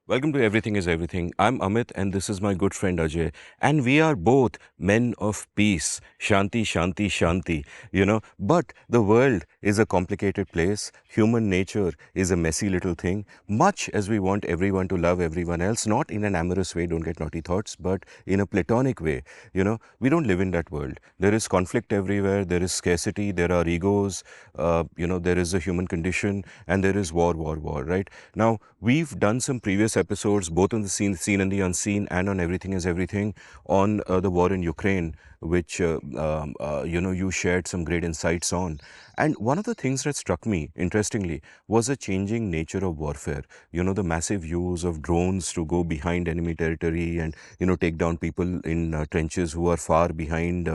Welcome to Everything is Everything. I'm Amit and this is my good friend Ajay. And we are both men of peace. Shanti, Shanti, Shanti. But the world is a complicated place. Human nature is a messy little thing. Much as we want everyone to love everyone else, not in an amorous way, don't get naughty thoughts, but in a platonic way. We don't live in that world. There is conflict everywhere. There is scarcity. There are egos. There is a human condition and there is war, right? Now, we've done some previous episodes, both on the seen and the unseen, and on Everything is Everything, on the war in Ukraine, which you shared some great insights on. And one of the things that struck me, interestingly, was the changing nature of warfare. The massive use of drones to go behind enemy territory and take down people in trenches who are far behind,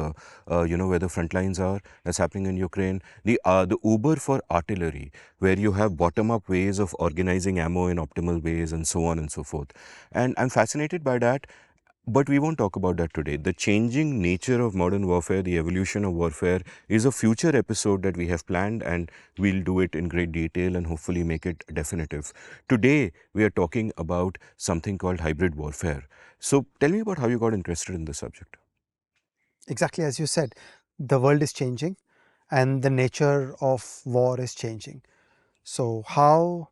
where the front lines are. That's happening in Ukraine. The Uber for artillery, where you have bottom-up ways of organizing ammo in optimal ways and so on and so forth. And I'm fascinated by that, but we won't talk about that today. The changing nature of modern warfare, the evolution of warfare, is a future episode that we have planned, and we'll do it in great detail and hopefully make it definitive. Today, we are talking about something called hybrid warfare. So tell me about how you got interested in this subject. Exactly as you said, the world is changing and the nature of war is changing. So, how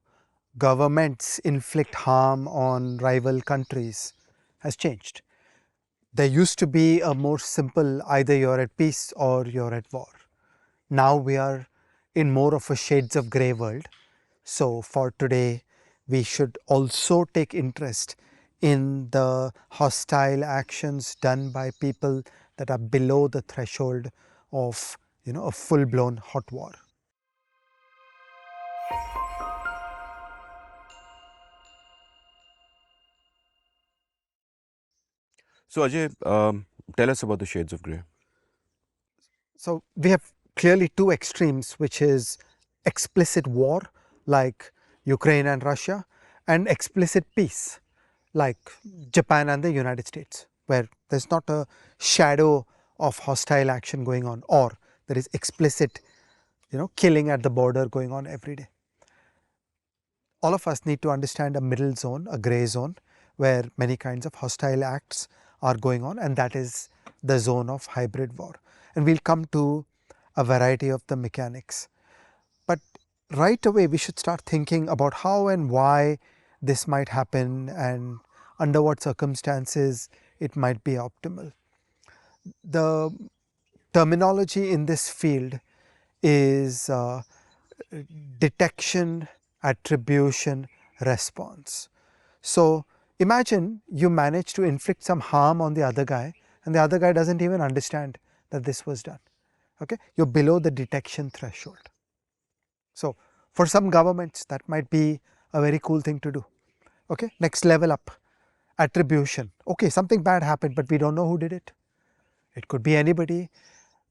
governments inflict harm on rival countries has changed. There used to be a more simple either you're at peace or you're at war. Now we are in more of a shades of grey world. So, for today, we should also take interest in the hostile actions done by people that are below the threshold of a full blown hot war. So, Ajay, tell us about the shades of grey. So we have clearly two extremes, which is explicit war like Ukraine and Russia, and explicit peace like Japan and the United States, where there's not a shadow of hostile action going on, or there is explicit killing at the border going on every day. All of us need to understand a middle zone, a gray zone, where many kinds of hostile acts are going on, and that is the zone of hybrid war. And we'll come to a variety of the mechanics. But right away, we should start thinking about how and why this might happen and under what circumstances it might be optimal. The terminology in this field is detection, attribution, response. So imagine you manage to inflict some harm on the other guy and the other guy doesn't even understand that this was done. Okay, you're below the detection threshold. So for some governments that might be a very cool thing to do. Okay, next level up, attribution. Okay, something bad happened but we don't know who did it. It could be anybody.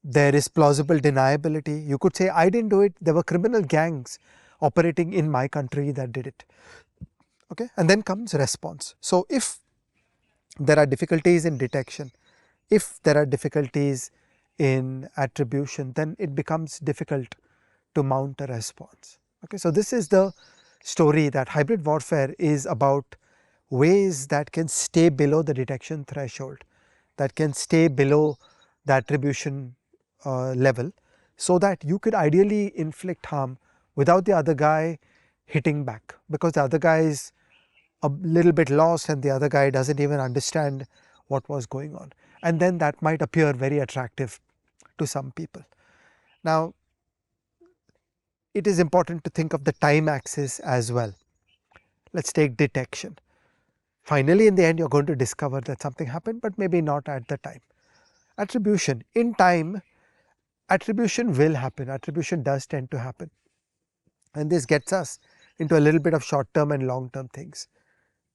There is plausible deniability. You could say I didn't do it, there were criminal gangs operating in my country that did it. Okay, and then comes response. So if there are difficulties in detection, if there are difficulties in attribution, then it becomes difficult to mount a response. Okay, so this is the story that hybrid warfare is about ways that can stay below the detection threshold, that can stay below the attribution level, so that you could ideally inflict harm without the other guy hitting back, because the other guy is a little bit lost and the other guy doesn't even understand what was going on. And then that might appear very attractive to some people. Now, it is important to think of the time axis as well. Let's take detection. Finally, in the end, you're going to discover that something happened, but maybe not at the time. Attribution. In time, attribution will happen. Attribution does tend to happen. And this gets us into a little bit of short term and long term things.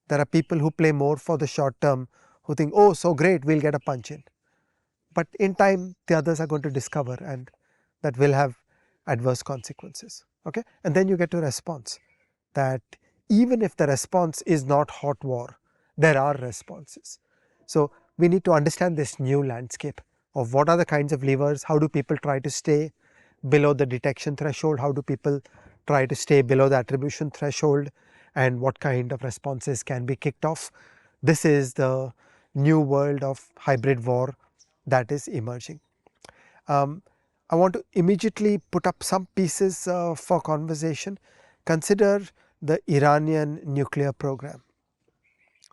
There are people who play more for the short term, who think, oh, so great, we'll get a punch in. But in time, the others are going to discover, and that will have adverse consequences. Okay, and then you get to response, that even if the response is not hot war, there are responses. So we need to understand this new landscape of what are the kinds of levers, how do people try to stay below the detection threshold, how do people try to stay below the attribution threshold, and what kind of responses can be kicked off. This is the new world of hybrid war that is emerging. I want to immediately put up some pieces for conversation. Consider the Iranian nuclear program.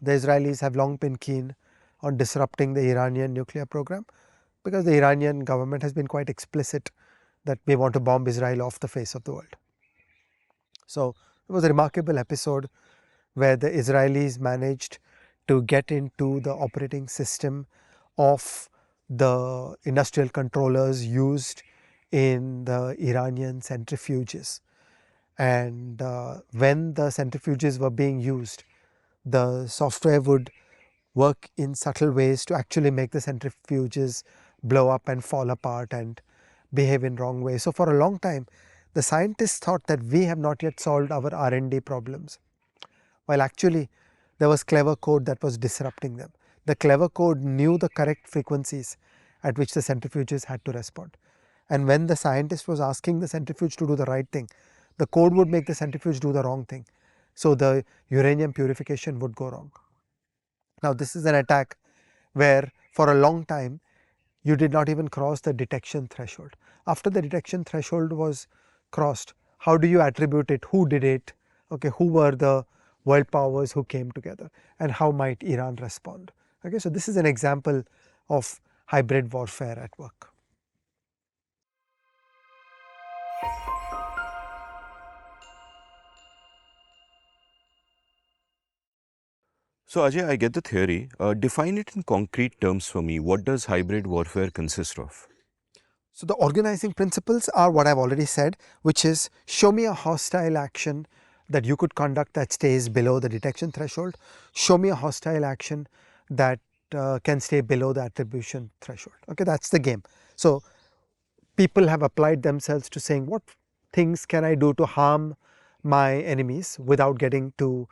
The Israelis have long been keen on disrupting the Iranian nuclear program because the Iranian government has been quite explicit that we want to bomb Israel off the face of the world. So it was a remarkable episode where the Israelis managed to get into the operating system of the industrial controllers used in the Iranian centrifuges. And when the centrifuges were being used, the software would work in subtle ways to actually make the centrifuges blow up and fall apart and behave in wrong ways. So for a long time, the scientists thought that we have not yet solved our R&D problems, while actually there was clever code that was disrupting them. The clever code knew the correct frequencies at which the centrifuges had to respond. And when the scientist was asking the centrifuge to do the right thing, the code would make the centrifuge do the wrong thing. So the uranium purification would go wrong. Now this is an attack where for a long time you did not even cross the detection threshold. After the detection threshold was crossed, how do you attribute it? Who did it? Okay, who were the world powers who came together, and how might Iran respond? Okay, so this is an example of hybrid warfare at work. So, Ajay, I get the theory. Define it in concrete terms for me. What does hybrid warfare consist of? So the organizing principles are what I've already said, which is show me a hostile action that you could conduct that stays below the detection threshold. Show me a hostile action that can stay below the attribution threshold. Okay, that's the game. So people have applied themselves to saying what things can I do to harm my enemies without getting to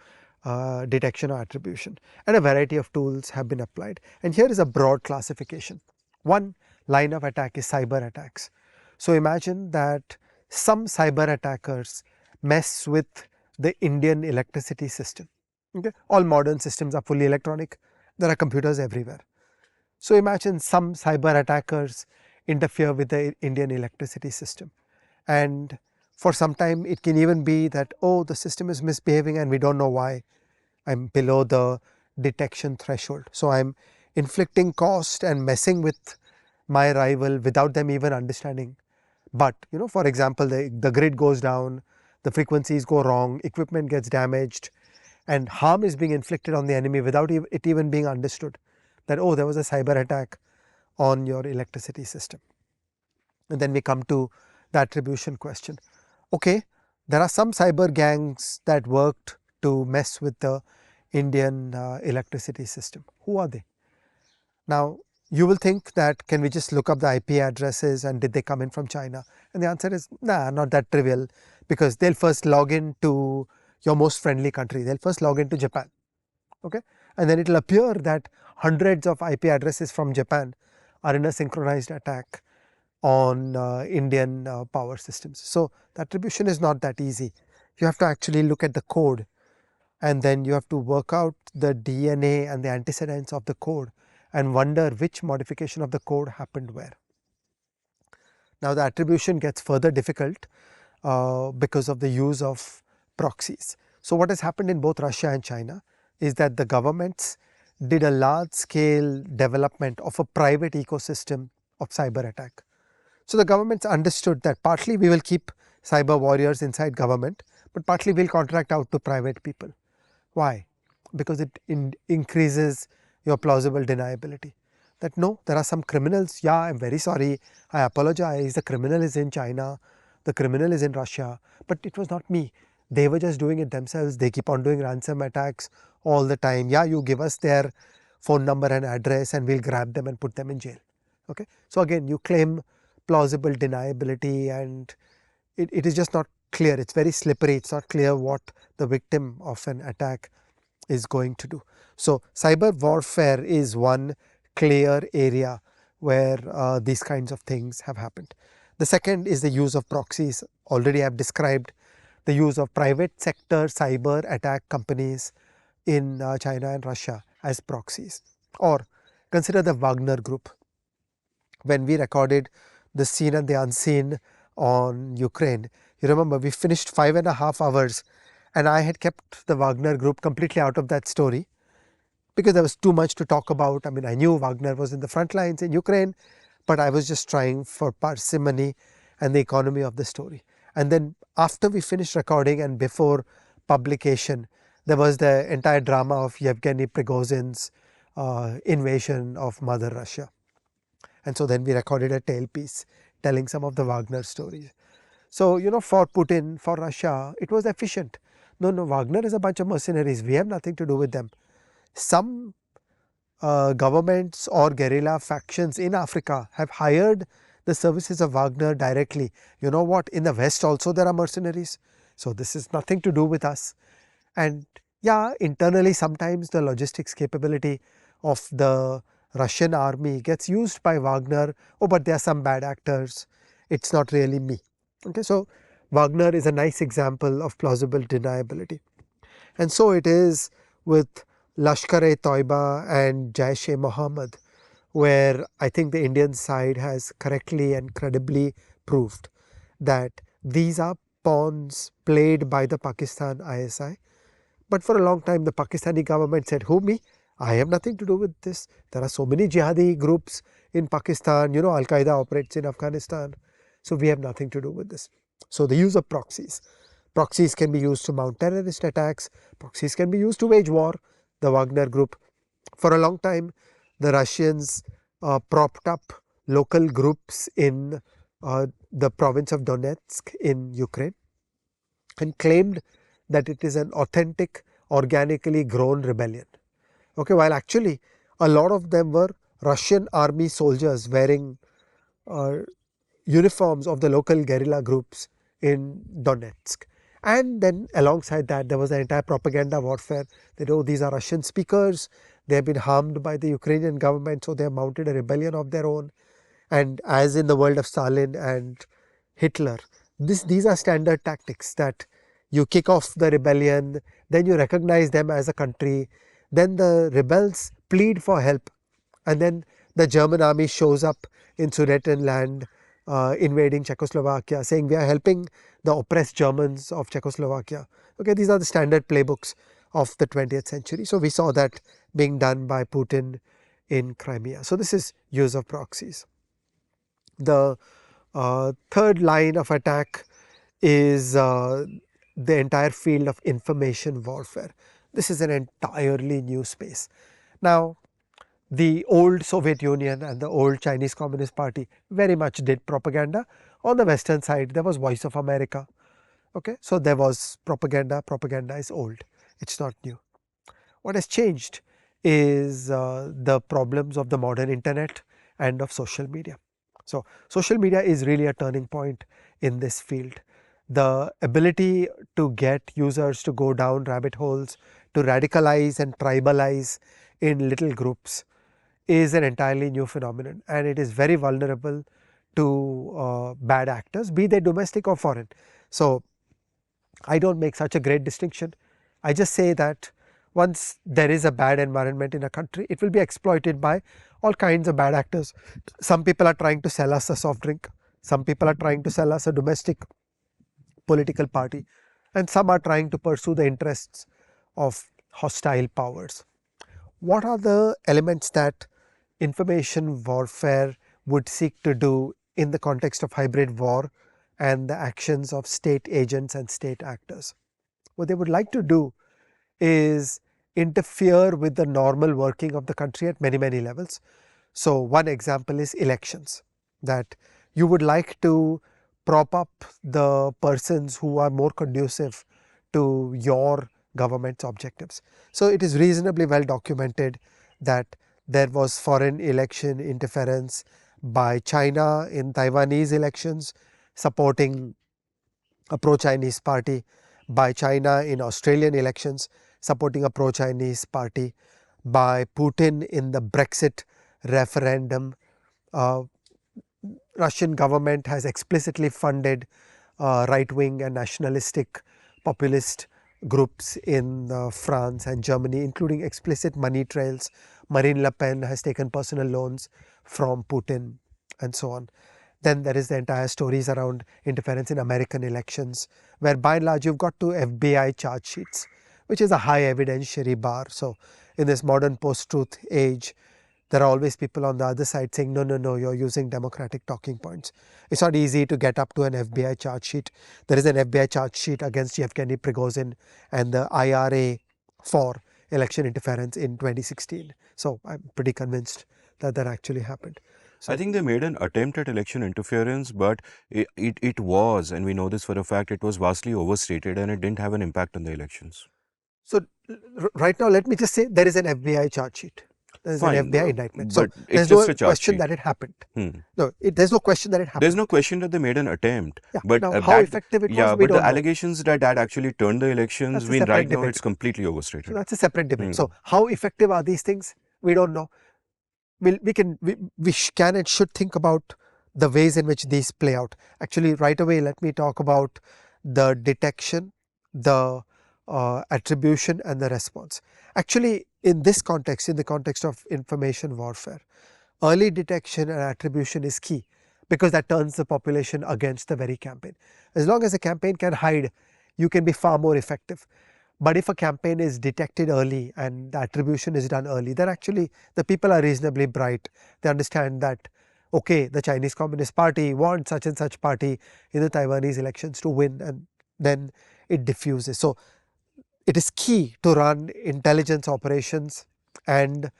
detection or attribution, and a variety of tools have been applied. And here is a broad classification. One line of attack is cyber attacks. So imagine that some cyber attackers mess with the Indian electricity system. Okay? All modern systems are fully electronic. There are computers everywhere. So imagine some cyber attackers interfere with the Indian electricity system. And for some time it can even be that, oh, the system is misbehaving and we don't know why. I'm below the detection threshold. So I'm inflicting cost and messing with my rival without them even understanding. But for example, the grid goes down, the frequencies go wrong, equipment gets damaged, and harm is being inflicted on the enemy without it even being understood that, oh, there was a cyber attack on your electricity system. And then we come to the attribution question. Okay, there are some cyber gangs that worked to mess with the Indian electricity system. Who are they? Now, you will think that can we just look up the IP addresses and did they come in from China? And the answer is nah, not that trivial, because they'll first log in to your most friendly country. They'll first log into Japan. Okay, and then it will appear that hundreds of IP addresses from Japan are in a synchronized attack on Indian power systems. So the attribution is not that easy. You have to actually look at the code, and then you have to work out the DNA and the antecedents of the code and wonder which modification of the code happened where. Now the attribution gets further difficult because of the use of proxies. So what has happened in both Russia and China is that the governments did a large scale development of a private ecosystem of cyber attack. So the governments understood that partly we will keep cyber warriors inside government, but partly we will contract out to private people. Why? Because it increases your plausible deniability. That no, there are some criminals. Yeah, I'm very sorry. I apologize. The criminal is in China. The criminal is in Russia. But it was not me. They were just doing it themselves. They keep on doing ransom attacks all the time. Yeah, you give us their phone number and address and we'll grab them and put them in jail. Okay. So again, you claim plausible deniability, and it is just not clear. It's very slippery. It's not clear what the victim of an attack is going to do. So cyber warfare is one clear area where these kinds of things have happened. The second is the use of proxies. Already I have described the use of private sector cyber attack companies in China and Russia as proxies. Or consider the Wagner Group. When we recorded the Seen and the Unseen on Ukraine, you remember we finished 5.5 hours and I had kept the Wagner Group completely out of that story because there was too much to talk about. I mean, I knew Wagner was in the front lines in Ukraine, but I was just trying for parsimony and the economy of the story. And then after we finished recording and before publication, there was the entire drama of Yevgeny Prigozhin's invasion of Mother Russia. And so then we recorded a tailpiece telling some of the Wagner stories. So, for Putin, for Russia, it was efficient. No, Wagner is a bunch of mercenaries. We have nothing to do with them. Some governments or guerrilla factions in Africa have hired the services of Wagner directly. You know what? In the West also there are mercenaries. So this is nothing to do with us. And yeah, internally sometimes the logistics capability of the Russian army gets used by Wagner. Oh, but there are some bad actors. It's not really me. Okay, so Wagner is a nice example of plausible deniability. And so it is with Lashkar-e-Toiba and Jaish-e-Mohammed, where I think the Indian side has correctly and credibly proved that these are pawns played by the Pakistan ISI. But for a long time, the Pakistani government said, who, me? I have nothing to do with this. There are so many jihadi groups in Pakistan. Al-Qaeda operates in Afghanistan. So we have nothing to do with this. So the use of proxies. Proxies can be used to mount terrorist attacks. Proxies can be used to wage war. The Wagner Group. For a long time, the Russians propped up local groups in the province of Donetsk in Ukraine and claimed that it is an authentic, organically grown rebellion. Okay, while actually a lot of them were Russian army soldiers wearing uniforms of the local guerrilla groups in Donetsk. And then alongside that, there was the entire propaganda warfare that, oh, these are Russian speakers, they have been harmed by the Ukrainian government, so they have mounted a rebellion of their own. And as in the world of Stalin and Hitler, these are standard tactics that you kick off the rebellion, then you recognize them as a country, then the rebels plead for help, and then the German army shows up in Sudetenland, invading Czechoslovakia, saying we are helping the oppressed Germans of Czechoslovakia. Okay, these are the standard playbooks of the 20th century. So we saw that being done by Putin in Crimea. So this is use of proxies. The third line of attack is the entire field of information warfare. This is an entirely new space. Now, the old Soviet Union and the old Chinese Communist Party very much did propaganda. On the Western side, there was Voice of America. Okay, so there was propaganda. Propaganda is old. It's not new. What has changed is the problems of the modern internet and of social media. So social media is really a turning point in this field. The ability to get users to go down rabbit holes, to radicalize and tribalize in little groups is an entirely new phenomenon, and it is very vulnerable to bad actors, be they domestic or foreign. So I don't make such a great distinction. I just say that once there is a bad environment in a country, it will be exploited by all kinds of bad actors. Some people are trying to sell us a soft drink. Some people are trying to sell us a domestic political party. And some are trying to pursue the interests of hostile powers. What are the elements that information warfare would seek to do in the context of hybrid war and the actions of state agents and state actors? What they would like to do is interfere with the normal working of the country at many, many levels. So one example is elections, that you would like to prop up the persons who are more conducive to your government's objectives. So it is reasonably well documented that there was foreign election interference by China in Taiwanese elections, supporting a pro-Chinese party, by China in Australian elections, supporting a pro-Chinese party, by Putin in the Brexit referendum. Russian government has explicitly funded right-wing and nationalistic populist groups in France and Germany, including explicit money trails. Marine Le Pen has taken personal loans from Putin and so on. Then there is the entire stories around interference in American elections, where by and large you've got to FBI charge sheets, which is a high evidentiary bar. So in this modern post-truth age, there are always people on the other side saying, no, no, no, you're using democratic talking points. It's not easy to get up to an FBI charge sheet. There is an FBI charge sheet against Yevgeny Prigozhin and the IRA for election interference in 2016. So I'm pretty convinced that that actually happened. I So, think they made an attempt at election interference, but it was, and we know this for a fact, it was vastly overstated and it didn't have an impact on the elections. so right now, let me just say there is an FBI charge sheet. There is an Fine, FBI indictment. So but it's there's just no a charge question sheet. that it happened. Hmm. No, there's no question that it There's happened. no question that they made an attempt, Yeah. but Now, how effective it was, we but the don't know. allegations that that actually turned the elections, That's I a mean, right separate now debate. it's completely So overstated. that's a separate debate. Hmm. So how effective are these things? We don't know. We can and should think about the ways in which these play out. Actually, right away, let me talk about the detection, the attribution, and the response. Actually, in this context, in the context of information warfare, early detection and attribution is key, because that turns the population against the very campaign. As long as a campaign can hide, you can be far more effective. But if a campaign is detected early and the attribution is done early, then actually the people are reasonably bright. They understand that, okay, the Chinese Communist Party wants such and such party in the Taiwanese elections to win, and then it diffuses. So it is key to run intelligence operations and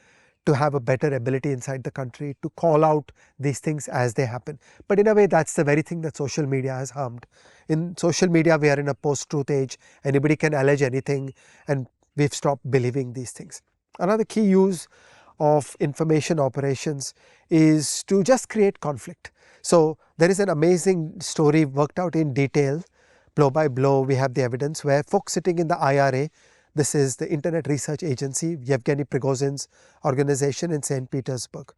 to have a better ability inside the country to call out these things as they happen. But in a way, that's the very thing that social media has harmed. In social media, we are in a post-truth age. Anybody can allege anything, and we've stopped believing these things. Another key use of information operations is to just create conflict. So there is an amazing story worked out in detail, blow by blow. We have the evidence where folks sitting in the IRA, this is the Internet Research Agency, Yevgeny Prigozhin's organization in St. Petersburg.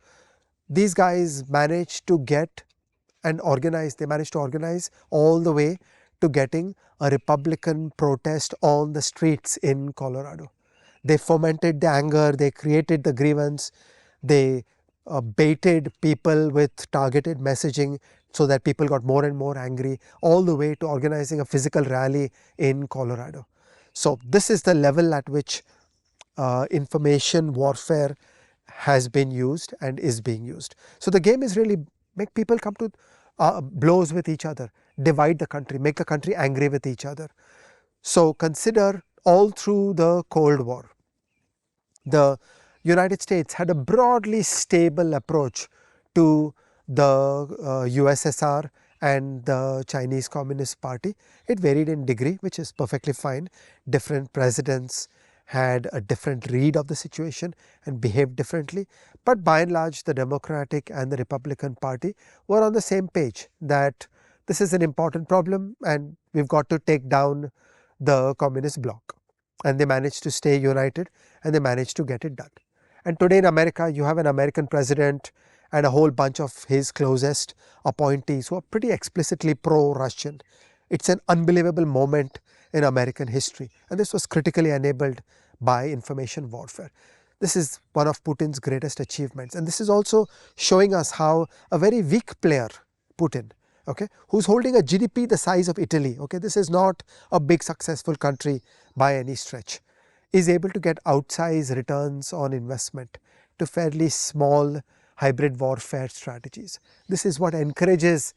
These guys managed to get and organize, they managed to organize all the way to getting a Republican protest on the streets in Colorado. They fomented the anger, they created the grievance, they baited people with targeted messaging so that people got more and more angry, all the way to organizing a physical rally in Colorado. So this is the level at which information warfare has been used and is being used. So the game is really make people come to blows with each other, divide the country, make the country angry with each other. So consider all through the Cold War, the United States had a broadly stable approach to the USSR and the Chinese Communist Party. It varied in degree, which is perfectly fine. Different presidents had a different read of the situation and behaved differently. But by and large, the Democratic and the Republican Party were on the same page that this is an important problem and we've got to take down the communist bloc. And they managed to stay united and they managed to get it done. And today in America, you have an American president and a whole bunch of his closest appointees who are pretty explicitly pro-Russian. It's an unbelievable moment in American history, and this was critically enabled by information warfare. This is one of Putin's greatest achievements, and this is also showing us how a very weak player, Putin, okay, who's holding a GDP the size of Italy, okay, this is not a big successful country by any stretch, is able to get outsized returns on investment to fairly small hybrid warfare strategies. This is what encourages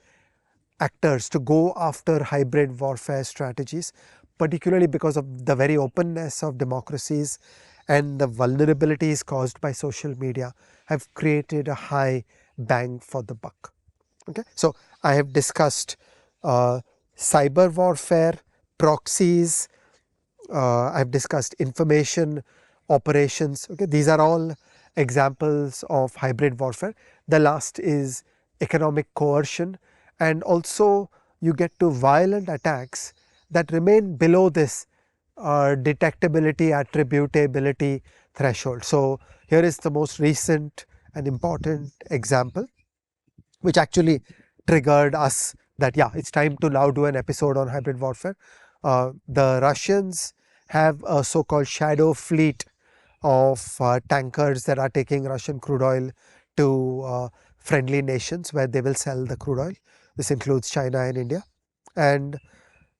actors to go after hybrid warfare strategies, particularly because of the very openness of democracies and the vulnerabilities caused by social media have created a high bang for the buck. Okay, so I have discussed cyber warfare, proxies, I've discussed information operations. Okay, these are all examples of hybrid warfare. The last is economic coercion, and also you get to violent attacks that remain below this detectability, attributability threshold. So here is the most recent and important example, which actually triggered us that, yeah, it's time to now do an episode on hybrid warfare. The Russians have a so-called shadow fleet of tankers that are taking Russian crude oil to friendly nations where they will sell the crude oil. This includes China and India. And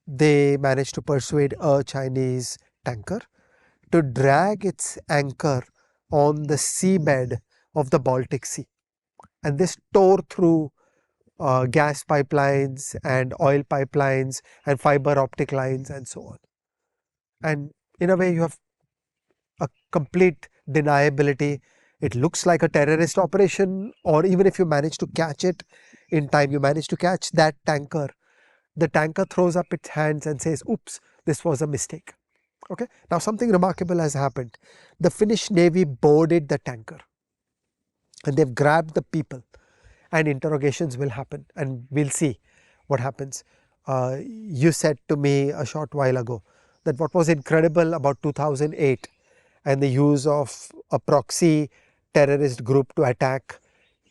they managed to persuade a Chinese tanker to drag its anchor on the seabed of the Baltic Sea. And this tore through gas pipelines and oil pipelines and fiber optic lines and so on. And in a way, you have a complete deniability. It looks like a terrorist operation, or even if you manage to catch it in time, you manage to catch that tanker. The tanker throws up its hands and says, oops, this was a mistake. Okay. Now, something remarkable has happened. The Finnish Navy boarded the tanker and they've grabbed the people, and interrogations will happen, and we'll see what happens. You said to me a short while ago that what was incredible about 2008 and the use of a proxy terrorist group to attack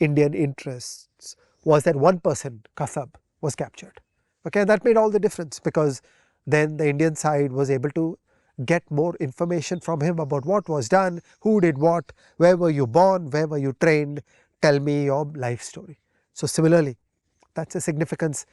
Indian interests was that one person, Kasab, was captured. Okay, that made all the difference, because then the Indian side was able to get more information from him about what was done, who did what, where were you born, where were you trained, tell me your life story. So similarly, that's the significance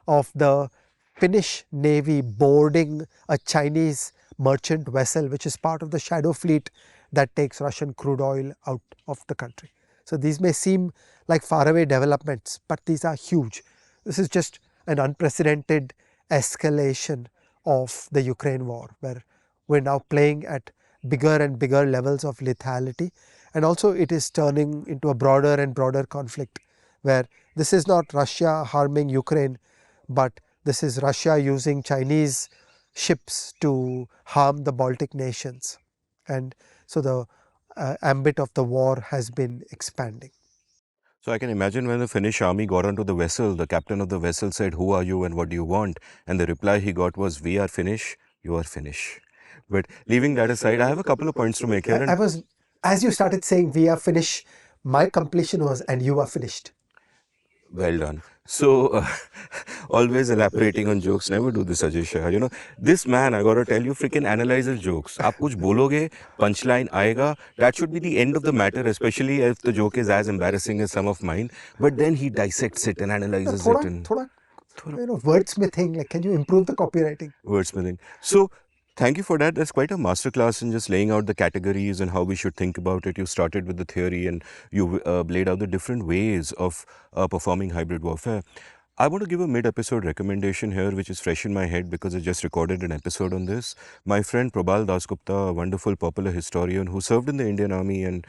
of the Finnish Navy boarding a Chinese merchant vessel, which is part of the shadow fleet that takes Russian crude oil out of the country. So these may seem like faraway developments, but these are huge. This is just an unprecedented escalation of the Ukraine war, where we're now playing at bigger and bigger levels of lethality. And also it is turning into a broader and broader conflict, where this is not Russia harming Ukraine, but this is Russia using Chinese ships to harm the Baltic nations. And so the ambit of the war has been expanding. So I can imagine when the Finnish army got onto the vessel, the captain of the vessel said, "Who are you and what do you want?" And the reply he got was, "We are Finnish, you are Finnish." But leaving that aside, I have a couple of points to make here. I was, as you started saying, we are Finnish, my completion was, and you are finished. Well done. So, always elaborating on jokes. Never do this, Ajay Shah. You know, this man, I gotta tell you, freaking analyzes jokes. आप कुछ बोलोगे, punchline आएगा. That should be the end of the matter, especially if the joke is as embarrassing as some of mine. But then he dissects it and analyzes it and Wordsmithing, like, can you improve the copywriting? wordsmithing. So, thank you for that. That's quite a masterclass in just laying out the categories and how we should think about it. You started with the theory and you laid out the different ways of performing hybrid warfare. I want to give a mid-episode recommendation here, which is fresh in my head because I just recorded an episode on this. My friend Prabal Dasgupta, a wonderful popular historian who served in the Indian Army and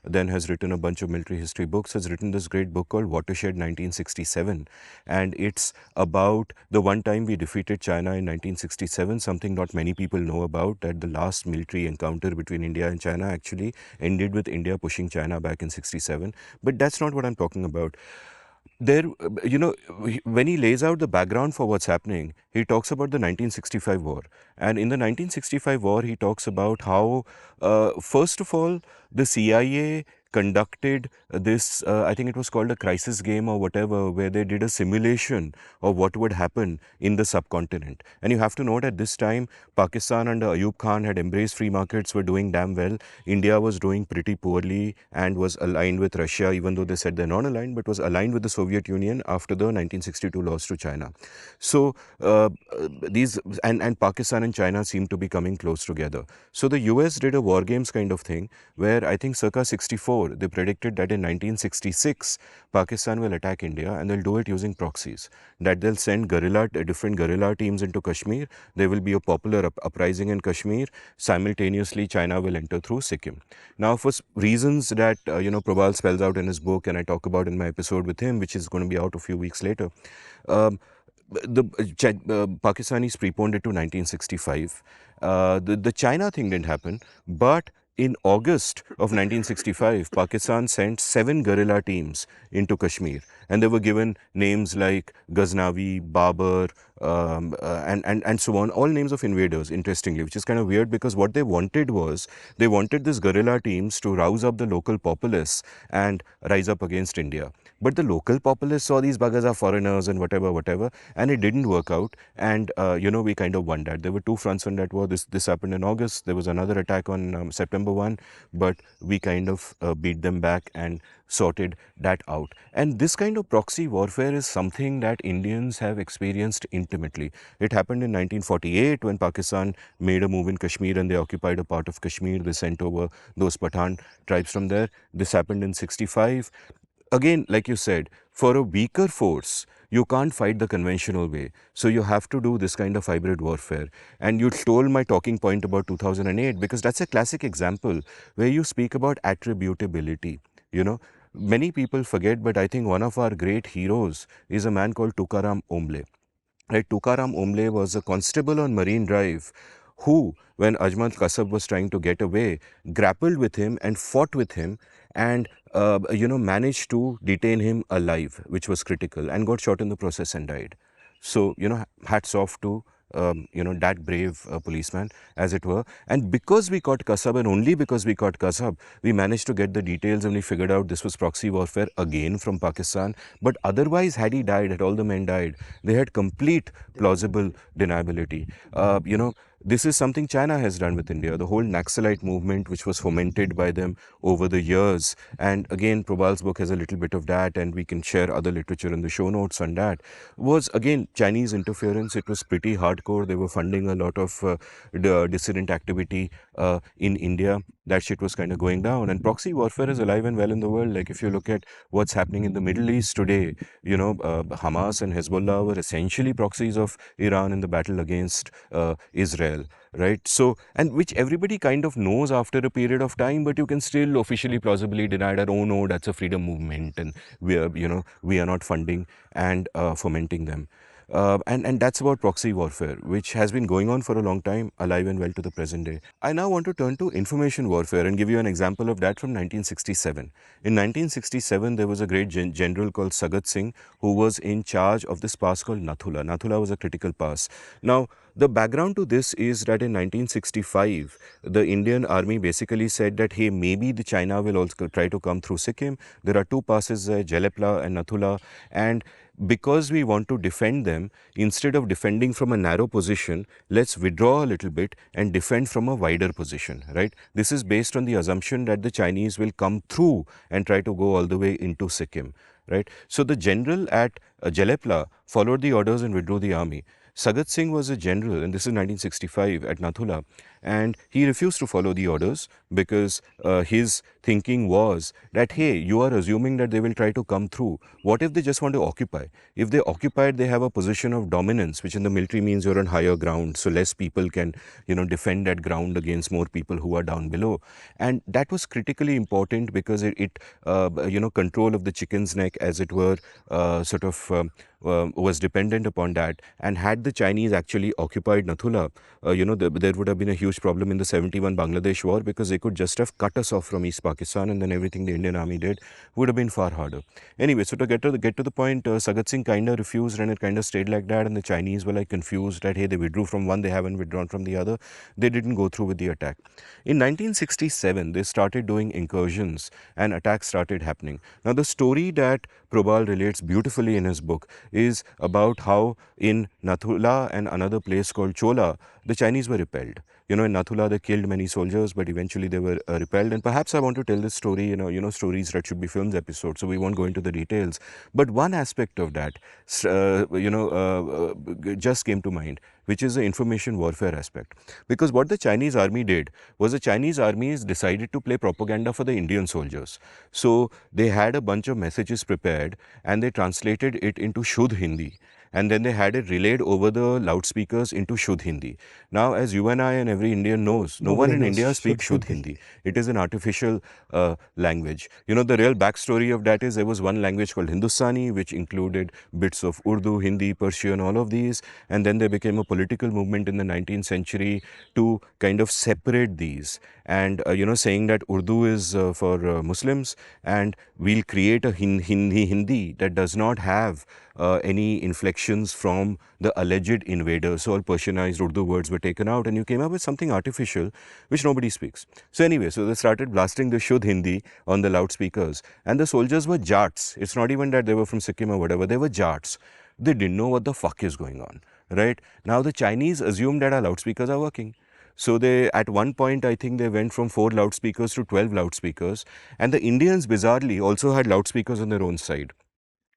then has written a bunch of military history books, has written this great book called Watershed 1967. And it's about the one time we defeated China in 1967, something not many people know about, that the last military encounter between India and China actually ended with India pushing China back in 67. But that's not what I'm talking about. There, you know, when he lays out the background for what's happening, he talks about the 1965 war. And in the 1965 war, he talks about how, first of all, the CIA conducted this, I think it was called a crisis game or whatever, where they did a simulation of what would happen in the subcontinent. And you have to note at this time, Pakistan under Ayub Khan had embraced free markets, were doing damn well. India was doing pretty poorly and was aligned with Russia, even though they said they're not aligned, but was aligned with the Soviet Union after the 1962 loss to China. So these and Pakistan and China seem to be coming close together. So the US did a war games kind of thing where I think circa 64, they predicted that in 1966, Pakistan will attack India and they'll do it using proxies. That they'll send different guerrilla teams into Kashmir. There will be a popular uprising in Kashmir. Simultaneously, China will enter through Sikkim. Now, for reasons that, Prabal spells out in his book and I talk about in my episode with him, which is going to be out a few weeks later, the Pakistanis preponed it to 1965. The China thing didn't happen, but in August of 1965, Pakistan sent 7 guerrilla teams into Kashmir, and they were given names like Ghaznavi, Babur, and so on, all names of invaders, interestingly, which is kind of weird because what they wanted was, they wanted these guerrilla teams to rouse up the local populace and rise up against India. But the local populace saw these buggers are foreigners and whatever, whatever, and it didn't work out. And we kind of won that. There were two fronts on that war. This happened in August. There was another attack on September 1, but we kind of beat them back and sorted that out. And this kind of proxy warfare is something that Indians have experienced intimately. It happened in 1948 when Pakistan made a move in Kashmir and they occupied a part of Kashmir. They sent over those Pathan tribes from there. This happened in 65. Again, like you said, for a weaker force, you can't fight the conventional way. So you have to do this kind of hybrid warfare. And you stole my talking point about 2008 because that's a classic example where you speak about attributability. You know, many people forget, but I think one of our great heroes is a man called Tukaram Omble. Right, Tukaram Omble was a constable on Marine Drive who, when Ajmal Kasab was trying to get away, grappled with him and fought with him and managed to detain him alive, which was critical, and got shot in the process and died. So, hats off to that brave policeman, as it were. And because we caught Kasab, and only because we caught Kasab, we managed to get the details and we figured out this was proxy warfare again from Pakistan. But otherwise, had he died, had all the men died, they had complete plausible deniability. This is something China has done with India. The whole Naxalite movement, which was fomented by them over the years. And again, Probal's book has a little bit of that, and we can share other literature in the show notes on that, was again Chinese interference. It was pretty hardcore. They were funding a lot of dissident activity in India. That shit was kind of going down. And proxy warfare is alive and well in the world. Like if you look at what's happening in the Middle East today, Hamas and Hezbollah were essentially proxies of Iran in the battle against Israel, right? So, and which everybody kind of knows after a period of time, but you can still officially plausibly deny that, oh no, that's a freedom movement and we are not funding and fomenting them. And that's about proxy warfare, which has been going on for a long time, alive and well to the present day. I now want to turn to information warfare and give you an example of that from 1967. In 1967, there was a great general called Sagat Singh who was in charge of this pass called Nathula. Nathula was a critical pass. Now, the background to this is that in 1965, the Indian army basically said that, hey, maybe the China will also try to come through Sikkim. There are two passes there, Jelepla and Nathula, and because we want to defend them, instead of defending from a narrow position, let's withdraw a little bit and defend from a wider position, right? This is based on the assumption that the Chinese will come through and try to go all the way into Sikkim, right? So the general at Jelepla followed the orders and withdrew the army. Sagat Singh was a general, and this is 1965 at Nathula, and he refused to follow the orders because his thinking was that, hey, you are assuming that they will try to come through. What if they just want to occupy? If they occupied, they have a position of dominance, which in the military means you're on higher ground, so less people can, defend that ground against more people who are down below. And that was critically important because control of the chicken's neck, as it were, was dependent upon that. And had the Chinese actually occupied Nathula, there would have been a huge problem in the 71 Bangladesh war because they could just have cut us off from East Pakistan, and then everything the Indian army did would have been far harder. Anyway, so to get to the point, Sagat Singh kind of refused, and it kind of stayed like that. And the Chinese were like confused that, hey, they withdrew from one, they haven't withdrawn from the other. They didn't go through with the attack. In 1967, they started doing incursions and attacks started happening. Now, the story that Probal relates beautifully in his book is about how in Nathula and another place called Chola, the Chinese were repelled. In Nathula, they killed many soldiers, but eventually they were repelled. And perhaps I want to tell this story, stories that should be films episodes, so we won't go into the details. But one aspect of that, just came to mind, which is the information warfare aspect. Because what the Chinese army did was the Chinese armies decided to play propaganda for the Indian soldiers. So they had a bunch of messages prepared and they translated it into Shuddh Hindi. And then they had it relayed over the loudspeakers into Shuddh Hindi. Now, as you and I and every Indian knows, no one Nobody in knows India speaks Shuddh Hindi. Hindi. It is an artificial language. The real backstory of that is there was one language called Hindustani, which included bits of Urdu, Hindi, Persian, all of these. And then there became a political movement in the 19th century to kind of separate these. and saying that Urdu is for Muslims, and we'll create a Hindi that does not have any inflections from the alleged invaders. So all Persianized Urdu words were taken out, and you came up with something artificial which nobody speaks. So anyway, so they started blasting the Shuddh Hindi on the loudspeakers, and the soldiers were Jats. It's not even that they were from Sikkim or whatever, they were Jats. They didn't know what the fuck is going on, right? Now the Chinese assume that our loudspeakers are working. So they, at one point, I think they went from 4 loudspeakers to 12 loudspeakers, and the Indians bizarrely also had loudspeakers on their own side.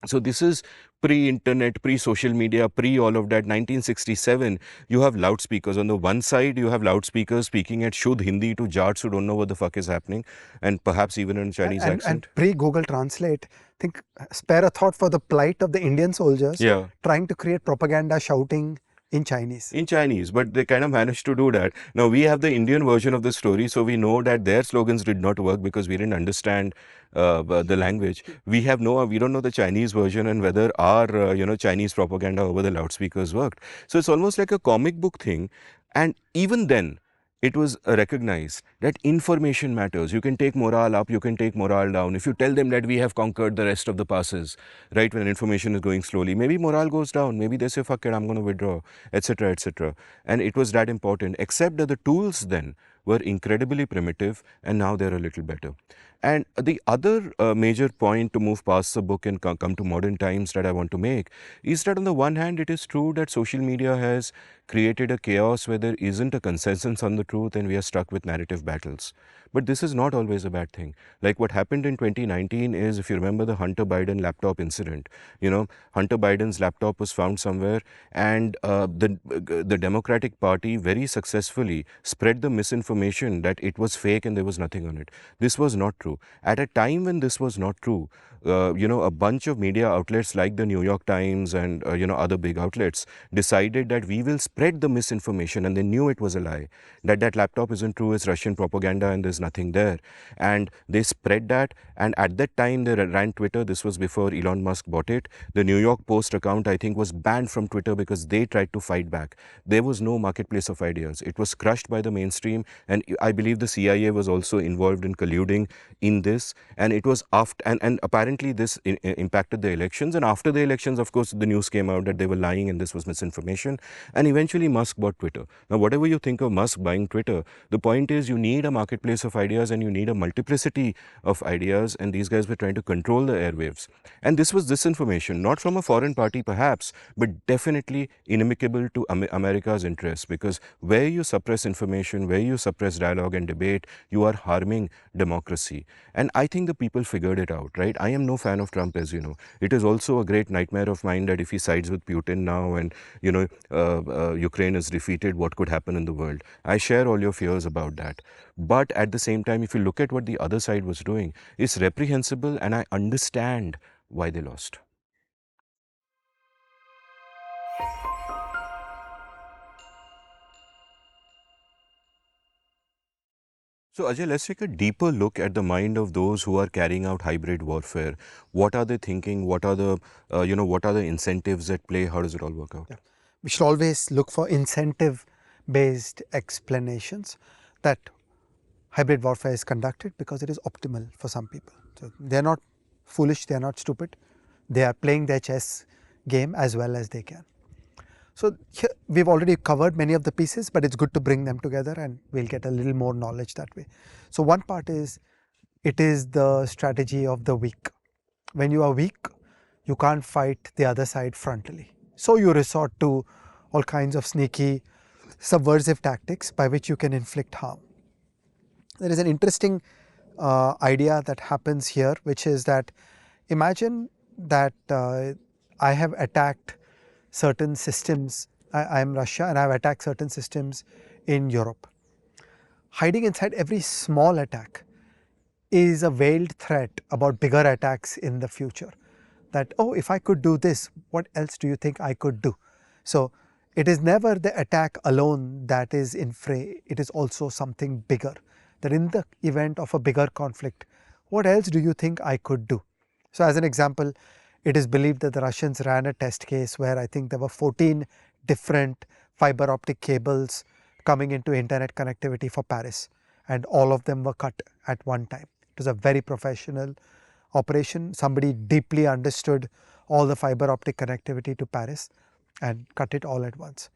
So this is pre-internet, pre-social media, pre all of that. 1967, you have loudspeakers. On the one side, you have loudspeakers speaking at Shuddh Hindi to Jats who don't know what the fuck is happening, and perhaps even in a Chinese And accent. pre Google Translate, think, spare a thought for the plight of the Indian soldiers Yeah. trying to create propaganda shouting in Chinese. In Chinese, but they kind of managed to do that. Now we have the Indian version of the story, so we know that their slogans did not work because we didn't understand the language. We don't know the Chinese version and whether our Chinese propaganda over the loudspeakers worked. So it's almost like a comic book thing, and even then it was recognized that information matters. You can take morale up, you can take morale down. If you tell them that we have conquered the rest of the passes, right, when information is going slowly, maybe morale goes down. Maybe they say, fuck it, I'm going to withdraw, etc., etc. And it was that important, except that the tools then were incredibly primitive, and now they're a little better. And the other major point to move past the book and come to modern times that I want to make is that on the one hand, it is true that social media has created a chaos where there isn't a consensus on the truth and we are stuck with narrative battles. But this is not always a bad thing. Like what happened in 2019 is, if you remember the Hunter Biden laptop incident, Hunter Biden's laptop was found somewhere, and the Democratic Party very successfully spread the misinformation that it was fake and there was nothing on it. This was not true. At a time when this was not true, a bunch of media outlets like the New York Times and other big outlets decided that we will spread the misinformation, and they knew it was a lie, that that laptop isn't true, it's Russian propaganda and there's nothing there. And they spread that, and at that time they ran Twitter. This was before Elon Musk bought it. The New York Post account, I think, was banned from Twitter because they tried to fight back. There was no marketplace of ideas. It was crushed by the mainstream, and I believe the CIA was also involved in colluding in this. And it was after, and apparently this impacted the elections. And after the elections, of course, the news came out that they were lying and this was misinformation. And eventually Musk bought Twitter. Now, whatever you think of Musk buying Twitter, the point is you need a marketplace of ideas and you need a multiplicity of ideas. And these guys were trying to control the airwaves. And this was disinformation, not from a foreign party perhaps, but definitely inimical to America's interests, because where you suppress information, where you suppress dialogue and debate, you are harming democracy. And I think the people figured it out, right? I am no fan of Trump, as you know. It is also a great nightmare of mine that if he sides with Putin now and, Ukraine is defeated, what could happen in the world? I share all your fears about that. But at the same time, if you look at what the other side was doing, it's reprehensible, and I understand why they lost. So Ajay, let's take a deeper look at the mind of those who are carrying out hybrid warfare. What are they thinking? What are the, what are the incentives at play? How does it all work out? Yeah. We should always look for incentive based explanations that hybrid warfare is conducted because it is optimal for some people. So they are not foolish, they are not stupid, they are playing their chess game as well as they can. So here we've already covered many of the pieces, but it's good to bring them together and we'll get a little more knowledge that way. So one part is, it is the strategy of the weak. When you are weak, you can't fight the other side frontally. So you resort to all kinds of sneaky, subversive tactics by which you can inflict harm. There is an interesting idea that happens here, which is that imagine that I have attacked certain systems. I am Russia and I have attacked certain systems in Europe. Hiding inside every small attack is a veiled threat about bigger attacks in the future. That, oh, if I could do this, what else do you think I could do? So it is never the attack alone that is in fray, it is also something bigger. That in the event of a bigger conflict, what else do you think I could do? So as an example, it is believed that the Russians ran a test case where I think there were 14 different fiber optic cables coming into internet connectivity for Paris. and all of them were cut at one time. It was a very professional operation. Somebody deeply understood all the fiber optic connectivity to Paris and cut it all at once.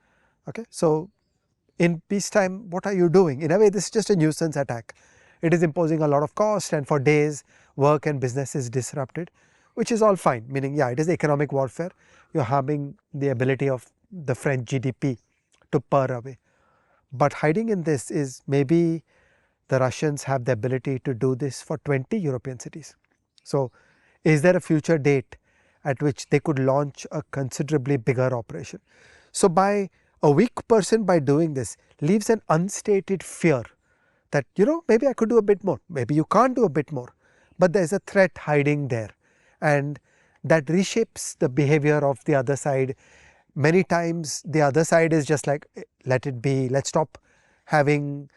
Okay, so in peacetime, what are you doing? In a way, this is just a nuisance attack. It is imposing a lot of cost, and for days, work and business is disrupted, which is all fine. Meaning, yeah, it is economic warfare. You're harming the ability of the French GDP to purr away. But hiding in this is maybe the Russians have the ability to do this for 20 European cities. So, is there a future date at which they could launch a considerably bigger operation? So, by a weak person by doing this leaves an unstated fear that, maybe I could do a bit more, maybe you can't do a bit more, but there is a threat hiding there, and that reshapes the behavior of the other side. Many times the other side is just like, let it be, let's stop having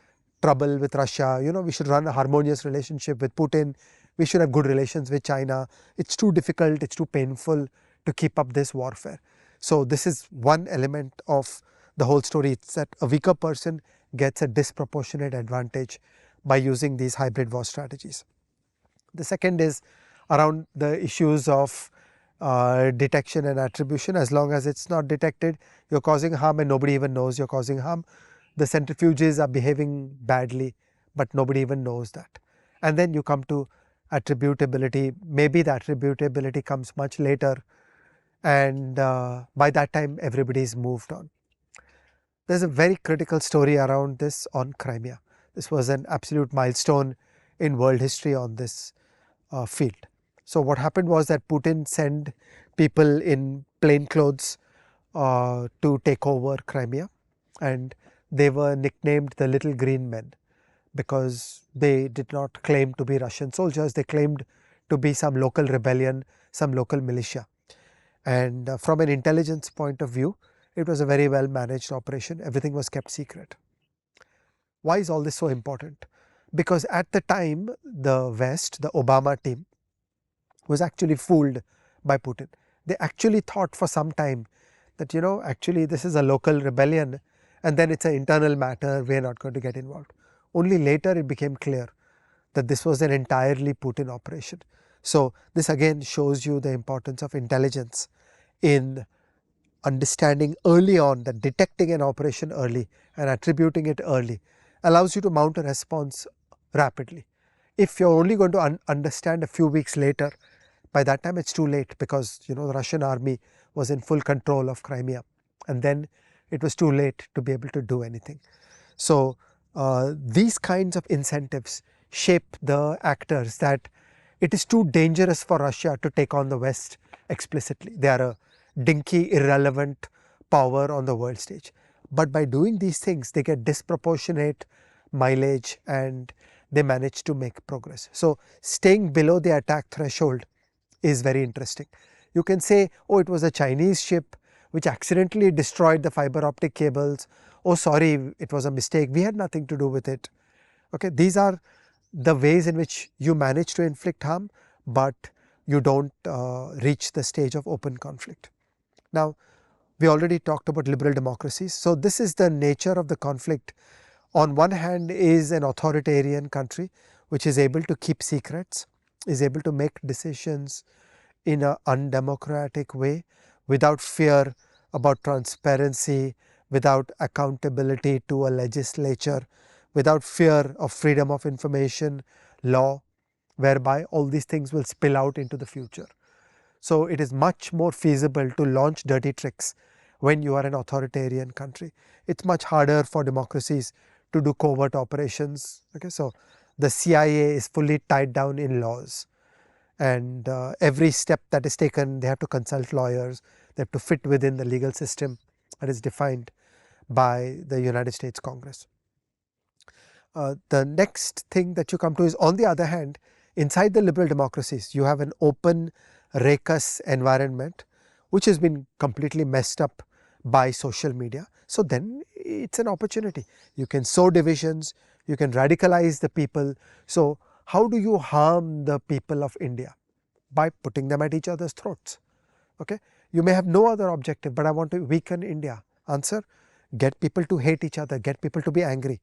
trouble with Russia, we should run a harmonious relationship with Putin, we should have good relations with China, it's too difficult, it's too painful to keep up this warfare. So this is one element of the whole story. It's that a weaker person gets a disproportionate advantage by using these hybrid war strategies. The second is around the issues of detection and attribution. As long as it's not detected, you're causing harm and nobody even knows you're causing harm. The centrifuges are behaving badly, but nobody even knows that. And then you come to attributability. Maybe the attributability comes much later, and by that time everybody's moved on. There's a very critical story around this on Crimea. This was an absolute milestone in world history on this field. So what happened was that Putin sent people in plain clothes to take over Crimea, and they were nicknamed the Little Green Men because they did not claim to be Russian soldiers. They claimed to be some local rebellion, some local militia. And from an intelligence point of view, it was a very well managed operation. Everything was kept secret. Why is all this so important? Because at the time, the West, the Obama team, was actually fooled by Putin. They actually thought for some time that, actually this is a local rebellion and then it's an internal matter, we are not going to get involved. Only later it became clear that this was an entirely Putin operation. So this again shows you the importance of intelligence in understanding early on that detecting an operation early and attributing it early allows you to mount a response rapidly. If you're only going to understand a few weeks later, by that time it's too late because the Russian army was in full control of Crimea, and then it was too late to be able to do anything. So these kinds of incentives shape the actors that it is too dangerous for Russia to take on the West explicitly. They are a dinky, irrelevant power on the world stage. But by doing these things, they get disproportionate mileage and they manage to make progress. So staying below the attack threshold is very interesting. You can say, oh, it was a Chinese ship which accidentally destroyed the fiber optic cables. Oh, sorry, it was a mistake. We had nothing to do with it. Okay, these are the ways in which you manage to inflict harm, but you don't reach the stage of open conflict. Now, we already talked about liberal democracies. So this is the nature of the conflict. On one hand is an authoritarian country which is able to keep secrets, is able to make decisions in an undemocratic way without fear about transparency, without accountability to a legislature, without fear of freedom of information law, whereby all these things will spill out into the future. So it is much more feasible to launch dirty tricks when you are an authoritarian country. It's much harder for democracies to do covert operations. Okay, so the CIA is fully tied down in laws, and every step that is taken, they have to consult lawyers, they have to fit within the legal system that is defined by the United States Congress. The next thing that you come to is, on the other hand, inside the liberal democracies, you have an open, raucous environment which has been completely messed up by social media. So then it's an opportunity. You can sow divisions, you can radicalize the people. So how do you harm the people of India? By putting them at each other's throats. Okay, you may have no other objective, but I want to weaken India. Answer: get people to hate each other, get people to be angry.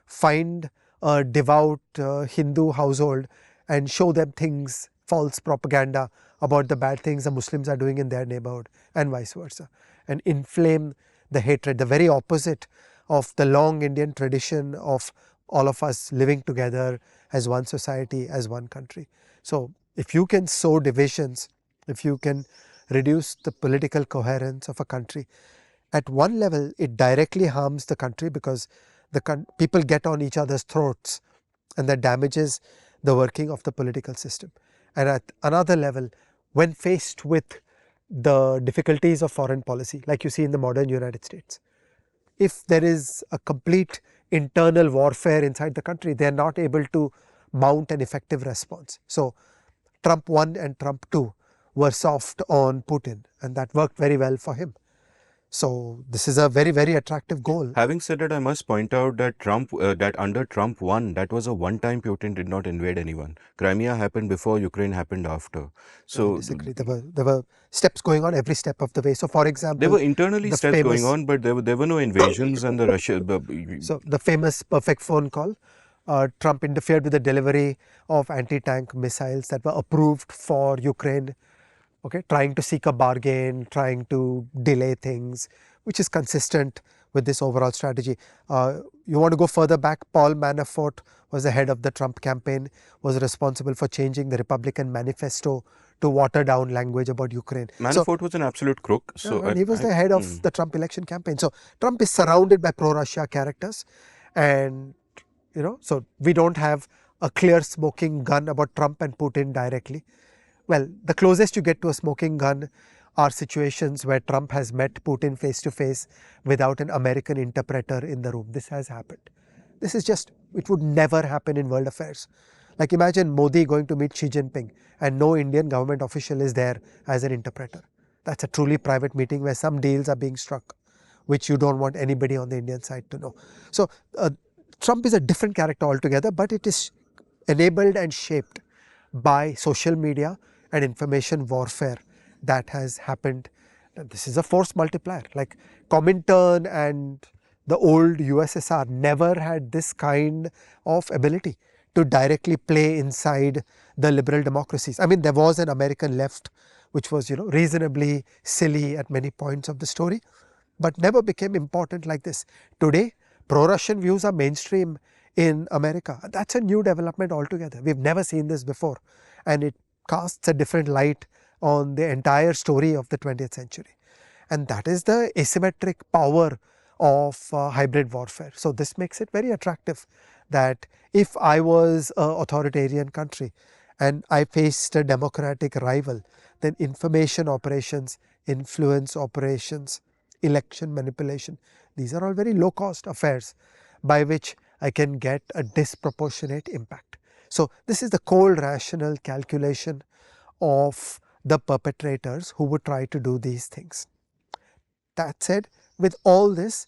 Find a devout Hindu household and show them things, false propaganda about the bad things the Muslims are doing in their neighborhood, and vice versa, and inflame the hatred, the very opposite of the long Indian tradition of all of us living together as one society, as one country. So if you can sow divisions, if you can reduce the political coherence of a country, at one level it directly harms the country because people get on each other's throats, and that damages the working of the political system. And at another level, when faced with the difficulties of foreign policy, like you see in the modern United States, if there is a complete internal warfare inside the country, they are not able to mount an effective response. So Trump 1 and Trump 2 were soft on Putin, and that worked very well for him. So this is a very, very attractive goal. Having said that, I must point out that that under Trump 1, that was a one-time. Putin did not invade anyone. Crimea happened before, Ukraine happened after. I So disagree. There were steps going on every step of the way. So, for there example, were internally the steps going famous on, but there were no invasions, and the Russia. so the famous perfect phone call. Trump interfered with the delivery of anti-tank missiles that were approved for Ukraine. Okay, trying to seek a bargain, trying to delay things, which is consistent with this overall strategy. You want to go further back, Paul Manafort was the head of the Trump campaign, was responsible for changing the Republican manifesto to water down language about Ukraine. So, Manafort was an absolute crook. So and he was the head of the Trump election campaign. So Trump is surrounded by pro-Russia characters, and so we don't have a clear smoking gun about Trump and Putin directly. Well, the closest you get to a smoking gun are situations where Trump has met Putin face to face without an American interpreter in the room. This has happened. This is just, it would never happen in world affairs. Like imagine Modi going to meet Xi Jinping and no Indian government official is there as an interpreter. That's a truly private meeting where some deals are being struck, which you don't want anybody on the Indian side to know. So Trump is a different character altogether, but it is enabled and shaped by social media and information warfare that has happened. This is a force multiplier. Like Comintern and the old USSR never had this kind of ability to directly play inside the liberal democracies. I mean, there was an American left which was, reasonably silly at many points of the story, but never became important like this. Today, pro-Russian views are mainstream in America. That's a new development altogether. We've never seen this before, and it casts a different light on the entire story of the 20th century. And that is the asymmetric power of hybrid warfare. So this makes it very attractive that if I was an authoritarian country and I faced a democratic rival, then information operations, influence operations, election manipulation, these are all very low cost affairs by which I can get a disproportionate impact. So this is the cold rational calculation of the perpetrators who would try to do these things. That said, with all this,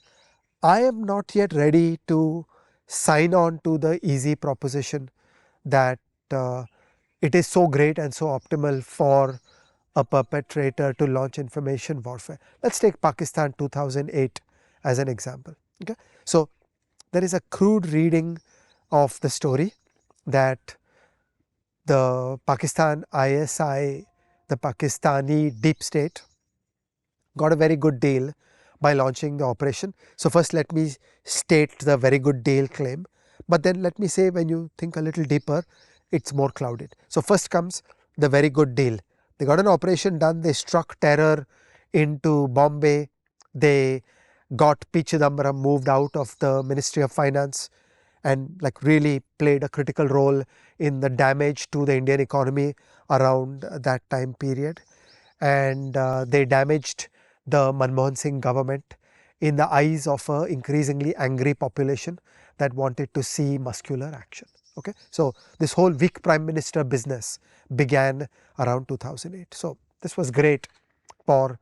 I am not yet ready to sign on to the easy proposition that it is so great and so optimal for a perpetrator to launch information warfare. Let's take Pakistan 2008 as an example. Okay? So there is a crude reading of the story that the Pakistan ISI, the Pakistani deep state, got a very good deal by launching the operation. So first let me state the very good deal claim, but then let me say when you think a little deeper, it's more clouded. So first comes the very good deal. They got an operation done, they struck terror into Bombay, they got P. Chidambaram moved out of the Ministry of Finance and like really played a critical role in the damage to the Indian economy around that time period. And they damaged the Manmohan Singh government in the eyes of an increasingly angry population that wanted to see muscular action. Okay, so this whole weak prime minister business began around 2008. So this was great for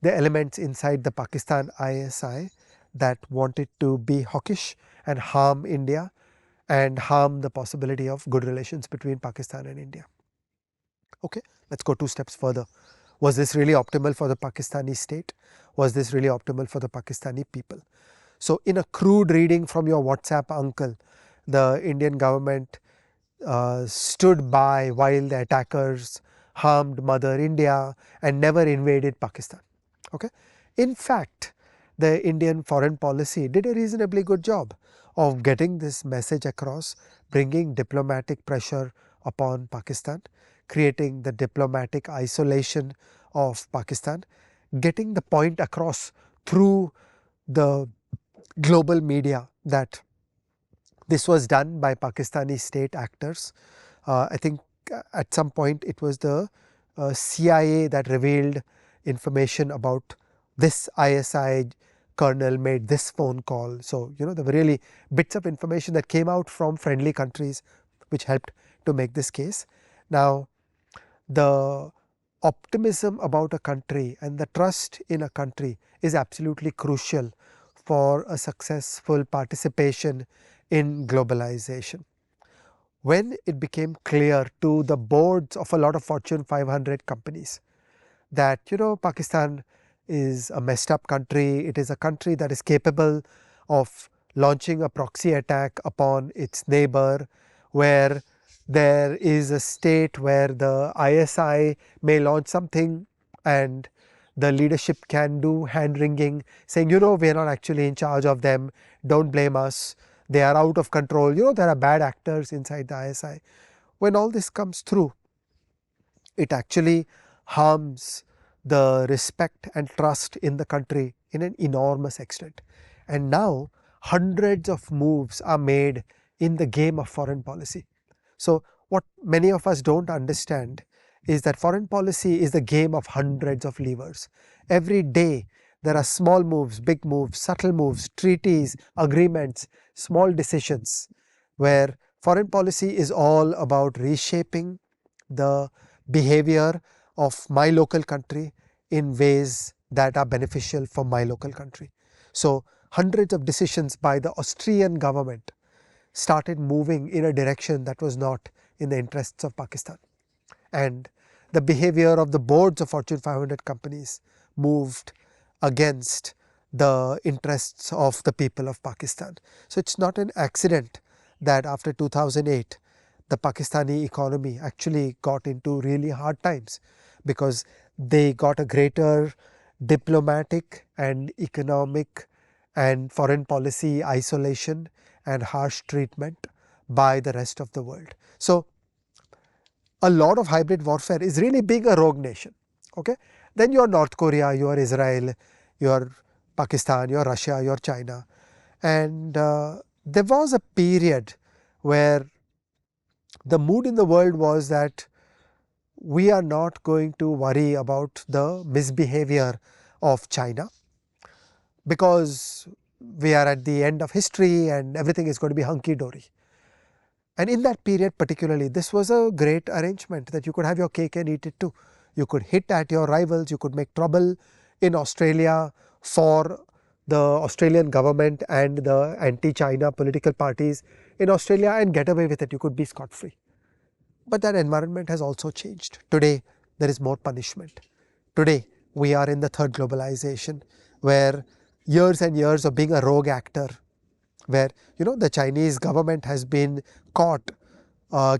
the elements inside the Pakistan ISI that wanted to be hawkish and harm India and harm the possibility of good relations between Pakistan and India. Okay, let's go 2 steps further. Was this really optimal for the Pakistani state? Was this really optimal for the Pakistani people? So in a crude reading from your WhatsApp uncle, The Indian government stood by while the attackers harmed Mother India and never invaded Pakistan. Okay? In fact, the Indian foreign policy did a reasonably good job of getting this message across, bringing diplomatic pressure upon Pakistan, creating the diplomatic isolation of Pakistan, getting the point across through the global media that this was done by Pakistani state actors. I think at some point it was the CIA that revealed information about this ISI colonel made this phone call. So, there were really bits of information that came out from friendly countries which helped to make this case. Now, the optimism about a country and the trust in a country is absolutely crucial for a successful participation in globalization. When it became clear to the boards of a lot of Fortune 500 companies that Pakistan is a messed up country, it is a country that is capable of launching a proxy attack upon its neighbor, where there is a state where the ISI may launch something and the leadership can do hand wringing, saying, we are not actually in charge of them, don't blame us, they are out of control, there are bad actors inside the ISI. When all this comes through, it actually harms the respect and trust in the country in an enormous extent. And now hundreds of moves are made in the game of foreign policy. So what many of us don't understand is that foreign policy is the game of hundreds of levers. Every day there are small moves, big moves, subtle moves, treaties, agreements, small decisions, where foreign policy is all about reshaping the behavior of my local country in ways that are beneficial for my local country. So hundreds of decisions by the Austrian government started moving in a direction that was not in the interests of Pakistan. And the behavior of the boards of Fortune 500 companies moved against the interests of the people of Pakistan. So it's not an accident that after 2008, the Pakistani economy actually got into really hard times, because they got a greater diplomatic and economic and foreign policy isolation and harsh treatment by the rest of the world. So a lot of hybrid warfare is really being a rogue nation. Okay? Then you are North Korea, you are Israel, you are Pakistan, you are Russia, you are China. And there was a period where the mood in the world was that we are not going to worry about the misbehavior of China, because we are at the end of history and everything is going to be hunky-dory. And in that period particularly, this was a great arrangement that you could have your cake and eat it too. You could hit at your rivals, you could make trouble in Australia for the Australian government and the anti-China political parties in Australia and get away with it. You could be scot-free. But that environment has also changed. Today, there is more punishment. Today, we are in the third globalization, where years and years of being a rogue actor, where the Chinese government has been caught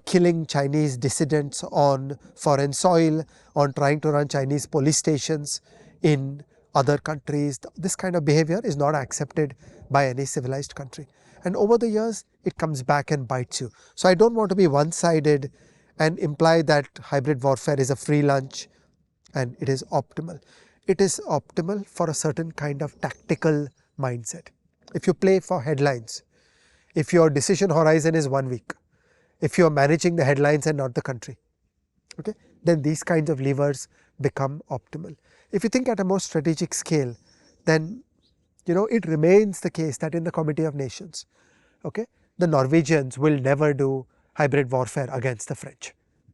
killing Chinese dissidents on foreign soil, on trying to run Chinese police stations in other countries. This kind of behavior is not accepted by any civilized country. And over the years, it comes back and bites you. So I don't want to be one-sided and imply that hybrid warfare is a free lunch and it is optimal. It is optimal for a certain kind of tactical mindset. If you play for headlines, if your decision horizon is 1 week, if you are managing the headlines and not the country, okay, then these kinds of levers become optimal. If you think at a more strategic scale, then it remains the case that in the Committee of Nations, okay, the Norwegians will never do hybrid warfare against the French.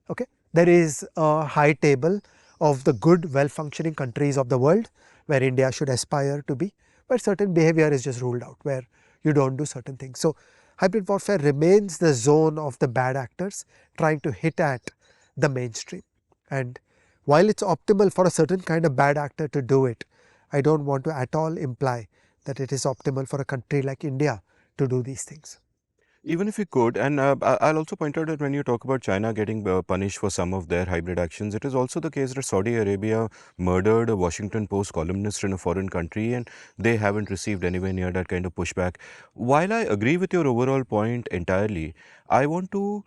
Okay, there is a high table of the good, well-functioning countries of the world where India should aspire to be, but certain behavior is just ruled out, where you don't do certain things. So hybrid warfare remains the zone of the bad actors trying to hit at the mainstream. And while it's optimal for a certain kind of bad actor to do it, I don't want to at all imply that it is optimal for a country like India to do these things. Even if we could, and I'll also point out that when you talk about China getting punished for some of their hybrid actions, it is also the case that Saudi Arabia murdered a Washington Post columnist in a foreign country, and they haven't received anywhere near that kind of pushback. While I agree with your overall point entirely, I want to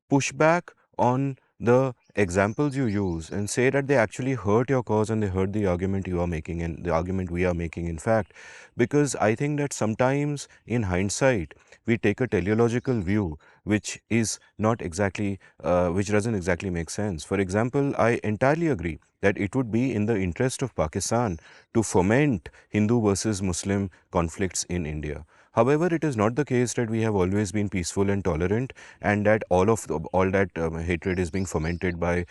push back on the examples you use and say that they actually hurt your cause and they hurt the argument you are making and the argument we are making, in fact, because I think that sometimes in hindsight, we take a teleological view which is not exactly, which doesn't exactly make sense. For example, I entirely agree that it would be in the interest of Pakistan to foment Hindu versus Muslim conflicts in India. However, it is not the case that we have always been peaceful and tolerant, and that all that hatred is being fomented by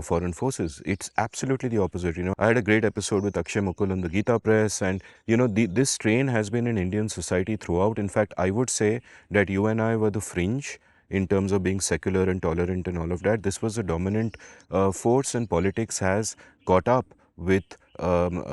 foreign forces. It's absolutely the opposite. I had a great episode with Akshay Mukul on the Gita Press, and this strain has been in Indian society throughout. In fact, I would say that you and I were the fringe in terms of being secular and tolerant and all of that. This was the dominant force, and politics has caught up with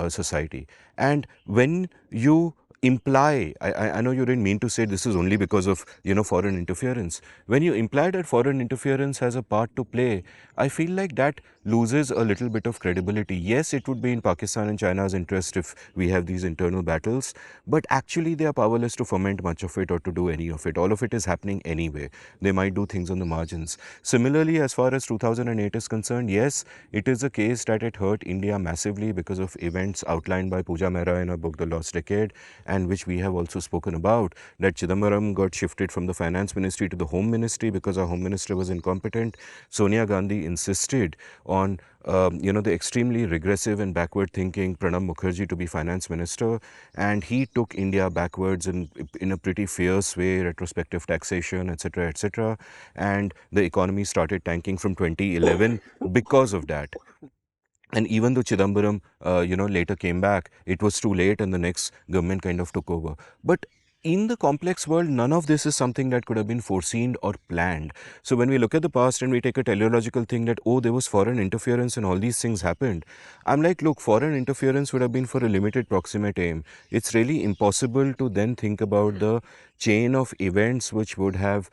society. And when you imply, I know you didn't mean to say this is only because of foreign interference. When you imply that foreign interference has a part to play, I feel like that loses a little bit of credibility. Yes, it would be in Pakistan and China's interest if we have these internal battles, but actually they are powerless to foment much of it or to do any of it. All of it is happening anyway. They might do things on the margins. Similarly, as far as 2008 is concerned, yes, it is a case that it hurt India massively because of events outlined by Pooja Mehra in her book The Lost Decade, and which we have also spoken about, that Chidambaram got shifted from the finance ministry to the home ministry because our home minister was incompetent. Sonia Gandhi insisted on the extremely regressive and backward thinking Pranab Mukherjee to be finance minister, and he took India backwards in a pretty fierce way, retrospective taxation, etc., etc., and the economy started tanking from 2011 because of that. And even though Chidambaram, later came back, it was too late and the next government kind of took over. But in the complex world, none of this is something that could have been foreseen or planned. So when we look at the past and we take a teleological thing that, oh, there was foreign interference and all these things happened, I'm like, look, foreign interference would have been for a limited proximate aim. It's really impossible to then think about the chain of events which would have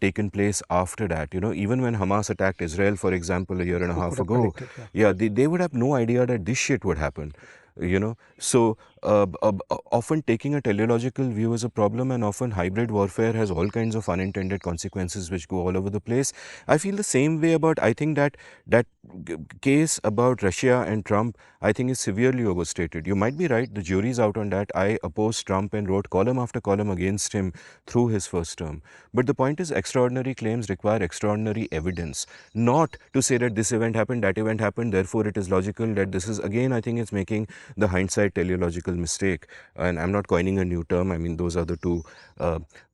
taken place after that. Even when Hamas attacked Israel, for example, a year and a Who half could have ago, predicted? Yeah. yeah, they would have no idea that this shit would happen. So often taking a teleological view is a problem, and often hybrid warfare has all kinds of unintended consequences which go all over the place. I feel the same way about, I think that case about Russia and Trump, I think, is severely overstated. You might be right, the jury's out on that. I opposed Trump and wrote column after column against him through his first term. But the point is, extraordinary claims require extraordinary evidence, not to say that this event happened, that event happened, therefore it is logical that this is, again, I think it's making the hindsight teleological mistake. And I'm not coining a new term. I mean, those are the two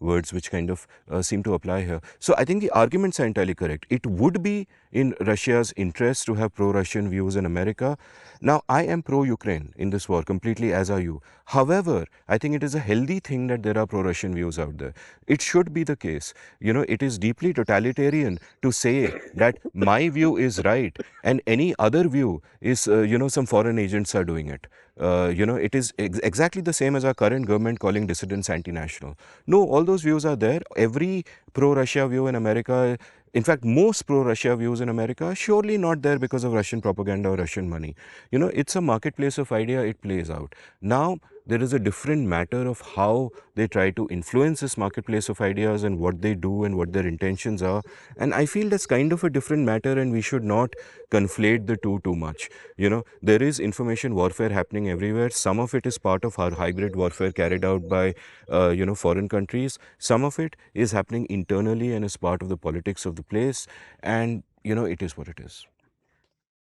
words which kind of seem to apply here. So I think the arguments are entirely correct. It would be in Russia's interest to have pro-Russian views in America. Now, I am pro-Ukraine in this war completely, as are you. However, I think it is a healthy thing that there are pro-Russian views out there. It should be the case. It is deeply totalitarian to say that my view is right and any other view is, some foreign agents are doing it. It is exactly the same as our current government calling dissidents anti-national. No, all those views are there. Every pro-Russia view in America, in fact, most pro-Russia views in America are surely not there because of Russian propaganda or Russian money. It's a marketplace of idea, it plays out. Now, there is a different matter of how they try to influence this marketplace of ideas and what they do and what their intentions are. And I feel that's kind of a different matter, and we should not conflate the two too much. There is information warfare happening everywhere. Some of it is part of our hybrid warfare carried out by, foreign countries. Some of it is happening internally and is part of the politics of the place. And, it is what it is.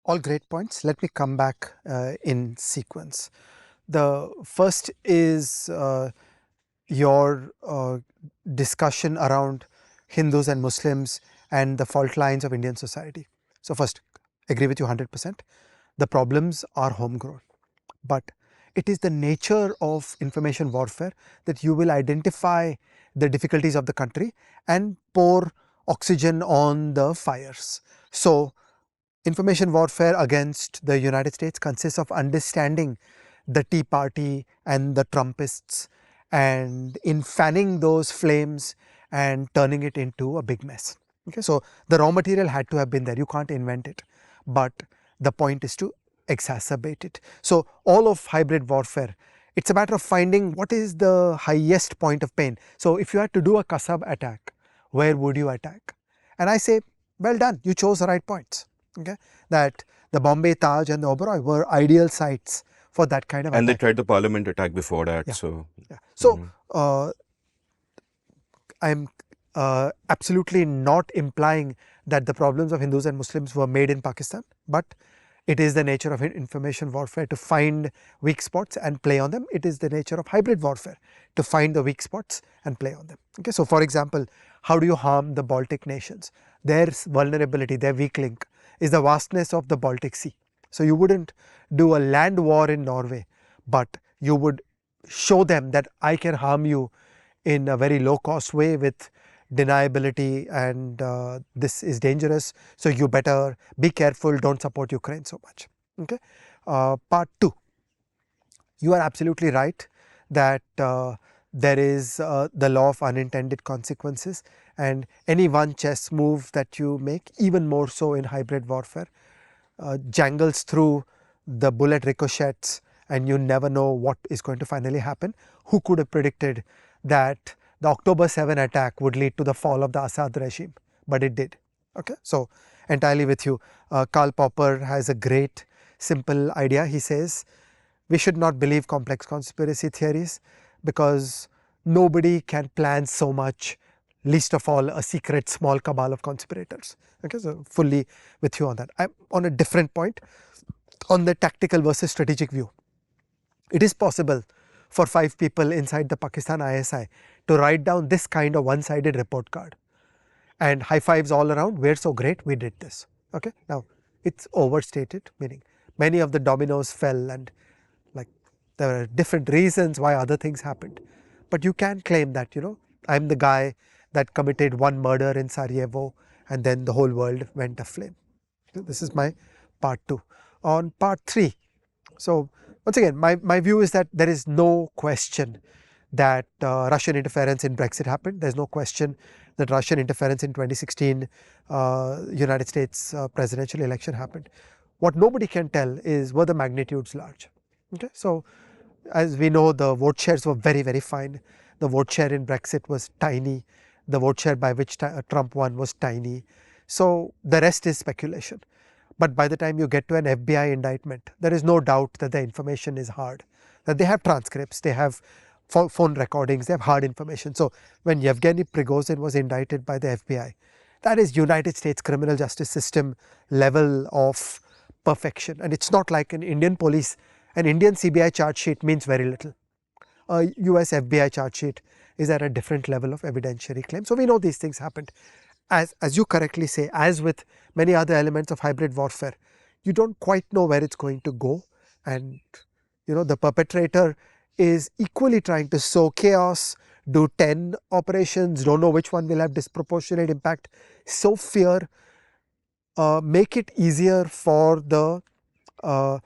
All great points. Let me come back in sequence. The first is your discussion around Hindus and Muslims and the fault lines of Indian society. So first, agree with you 100%. The problems are homegrown, but it is the nature of information warfare that you will identify the difficulties of the country and pour oxygen on the fires. So information warfare against the United States consists of understanding the Tea Party and the Trumpists, and in fanning those flames and turning it into a big mess. Okay, so the raw material had to have been there. You can't invent it, but the point is to exacerbate it. So all of hybrid warfare, it's a matter of finding what is the highest point of pain. So if you had to do a Kasab attack, where would you attack? And I say, well done, you chose the right points. Okay, that the Bombay Taj and the Oberoi were ideal sites for that kind of And they attack. tried the parliament attack before that. Yeah, So, yeah. So mhm. I'm absolutely not implying that the problems of Hindus and Muslims were made in Pakistan, but it is the nature of information warfare to find weak spots and play on them. It is the nature of hybrid warfare to find the weak spots and play on them. Okay, so for example, how do you harm the Baltic nations? Their vulnerability, their weak link is the vastness of the Baltic Sea. So you wouldn't do a land war in Norway, but you would show them that I can harm you in a very low cost way with deniability, and this is dangerous, so you better be careful, don't support Ukraine so much. Okay. Part 2, you are absolutely right that there is the law of unintended consequences, and any one chess move that you make, even more so in hybrid warfare, jangles through, the bullet ricochets, and you never know what is going to finally happen. Who could have predicted that the October 7 attack would lead to the fall of the Assad regime? But it did. Okay, so entirely with you. Karl Popper has a great simple idea. He says we should not believe complex conspiracy theories because nobody can plan so much, least of all a secret small cabal of conspirators. Okay, so fully with you on that. I'm on a different point, on the tactical versus strategic view. It is possible for 5 people inside the Pakistan ISI to write down this kind of one-sided report card and high fives all around. We're so great, we did this. Okay, now it's overstated, meaning many of the dominoes fell, and like there are different reasons why other things happened. But you can claim that, I'm the guy that committed one murder in Sarajevo and then the whole world went aflame. This is my part 2. On part 3, so once again, my view is that there is no question that Russian interference in Brexit happened. There's no question that Russian interference in 2016 United States presidential election happened. What nobody can tell is, were the magnitudes large? Okay, so as we know, the vote shares were very, very fine. The vote share in Brexit was tiny. The vote share by which Trump won was tiny. So the rest is speculation. But by the time you get to an FBI indictment, there is no doubt that the information is hard. That they have transcripts, they have phone recordings, they have hard information. So when Yevgeny Prigozhin was indicted by the FBI, that is United States criminal justice system level of perfection. And it's not like an Indian police, an Indian CBI charge sheet means very little. A US FBI charge sheet is at a different level of evidentiary claim. So we know these things happened. As you correctly say, as with many other elements of hybrid warfare, you don't quite know where it's going to go, and the perpetrator is equally trying to sow chaos, do 10 operations, don't know which one will have disproportionate impact, sow fear, make it easier for the uh,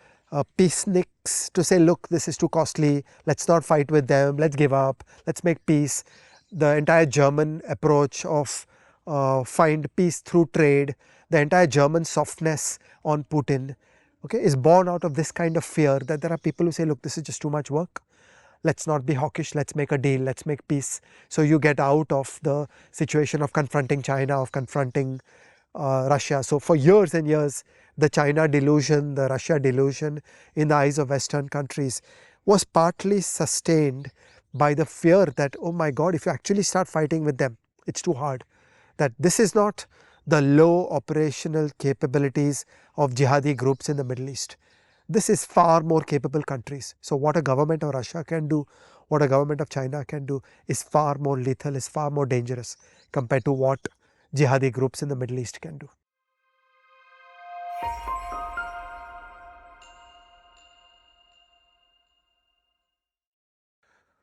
peaceniks to say, look, this is too costly, let's not fight with them, let's give up, let's make peace. The entire German approach of find peace through trade, the entire German softness on Putin, okay, is born out of this kind of fear that there are people who say, look, this is just too much work. Let's not be hawkish, let's make a deal, let's make peace. So you get out of the situation of confronting China, of confronting Russia. So for years and years, the China delusion, the Russia delusion in the eyes of Western countries was partly sustained by the fear that, oh my God, if you actually start fighting with them, it's too hard. That this is not the low operational capabilities of jihadi groups in the Middle East. This is far more capable countries. So what a government of Russia can do, what a government of China can do is far more lethal, is far more dangerous compared to what jihadi groups in the Middle East can do.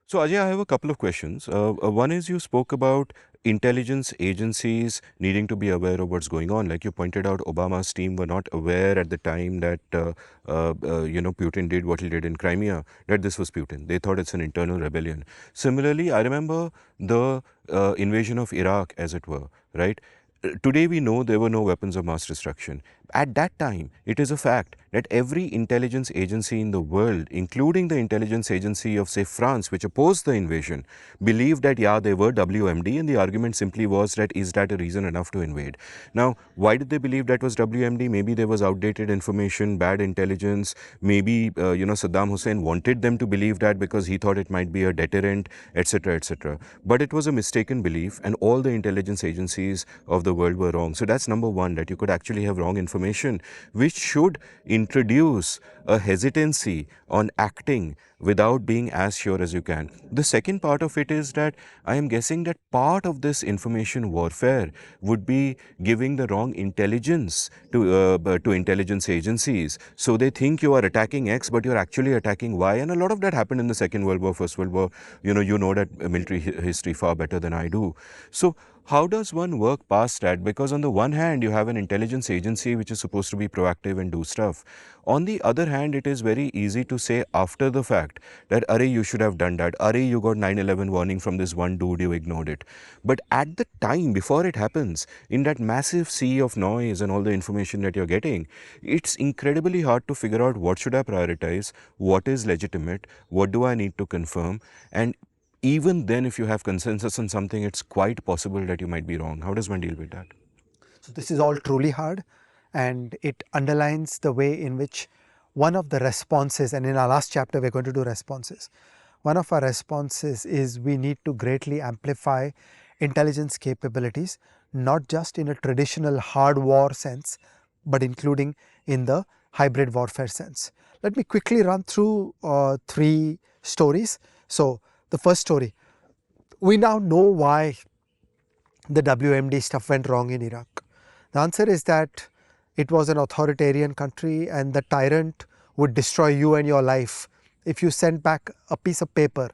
So, Ajay, I have a couple of questions. One is, you spoke about intelligence agencies needing to be aware of what's going on. Like you pointed out, Obama's team were not aware at the time that Putin did what he did in Crimea, that this was Putin. They thought it's an internal rebellion. Similarly, I remember the invasion of Iraq, as it were, right? Today we know there were no weapons of mass destruction. At that time, it is a fact that every intelligence agency in the world, including the intelligence agency of, say, France, which opposed the invasion, believed that, yeah, they were WMD, and the argument simply was that, is that a reason enough to invade? Now, why did they believe that was WMD? Maybe there was outdated information, bad intelligence. Maybe, Saddam Hussein wanted them to believe that because he thought it might be a deterrent, etc., etc. But it was a mistaken belief, and all the intelligence agencies of the world were wrong. So that's number one, that you could actually have wrong information, which should introduce a hesitancy on acting without being as sure as you can. The second part of it is that I am guessing that part of this information warfare would be giving the wrong intelligence to intelligence agencies. So they think you are attacking X, but you're actually attacking Y. And a lot of that happened in the Second World War, First World War. You know that military history far better than I do. So how does one work past that? Because on the one hand, you have an intelligence agency which is supposed to be proactive and do stuff. On the other hand, it is very easy to say after the fact that, Arey, you should have done that. Arey, you got 9/11 warning from this one dude, you ignored it. But at the time, before it happens, in that massive sea of noise and all the information that you're getting, it's incredibly hard to figure out what should I prioritize, what is legitimate, what do I need to confirm, and even then, if you have consensus on something, it's quite possible that you might be wrong. How does one deal with that? So this is all truly hard, and it underlines the way in which one of the responses, and in our last chapter we're going to do responses. One of our responses is we need to greatly amplify intelligence capabilities, not just in a traditional hard war sense, but including in the hybrid warfare sense. Let me quickly run through 3 stories. So the first story, we now know why the WMD stuff went wrong in Iraq. The answer is that it was an authoritarian country, and the tyrant would destroy you and your life if you sent back a piece of paper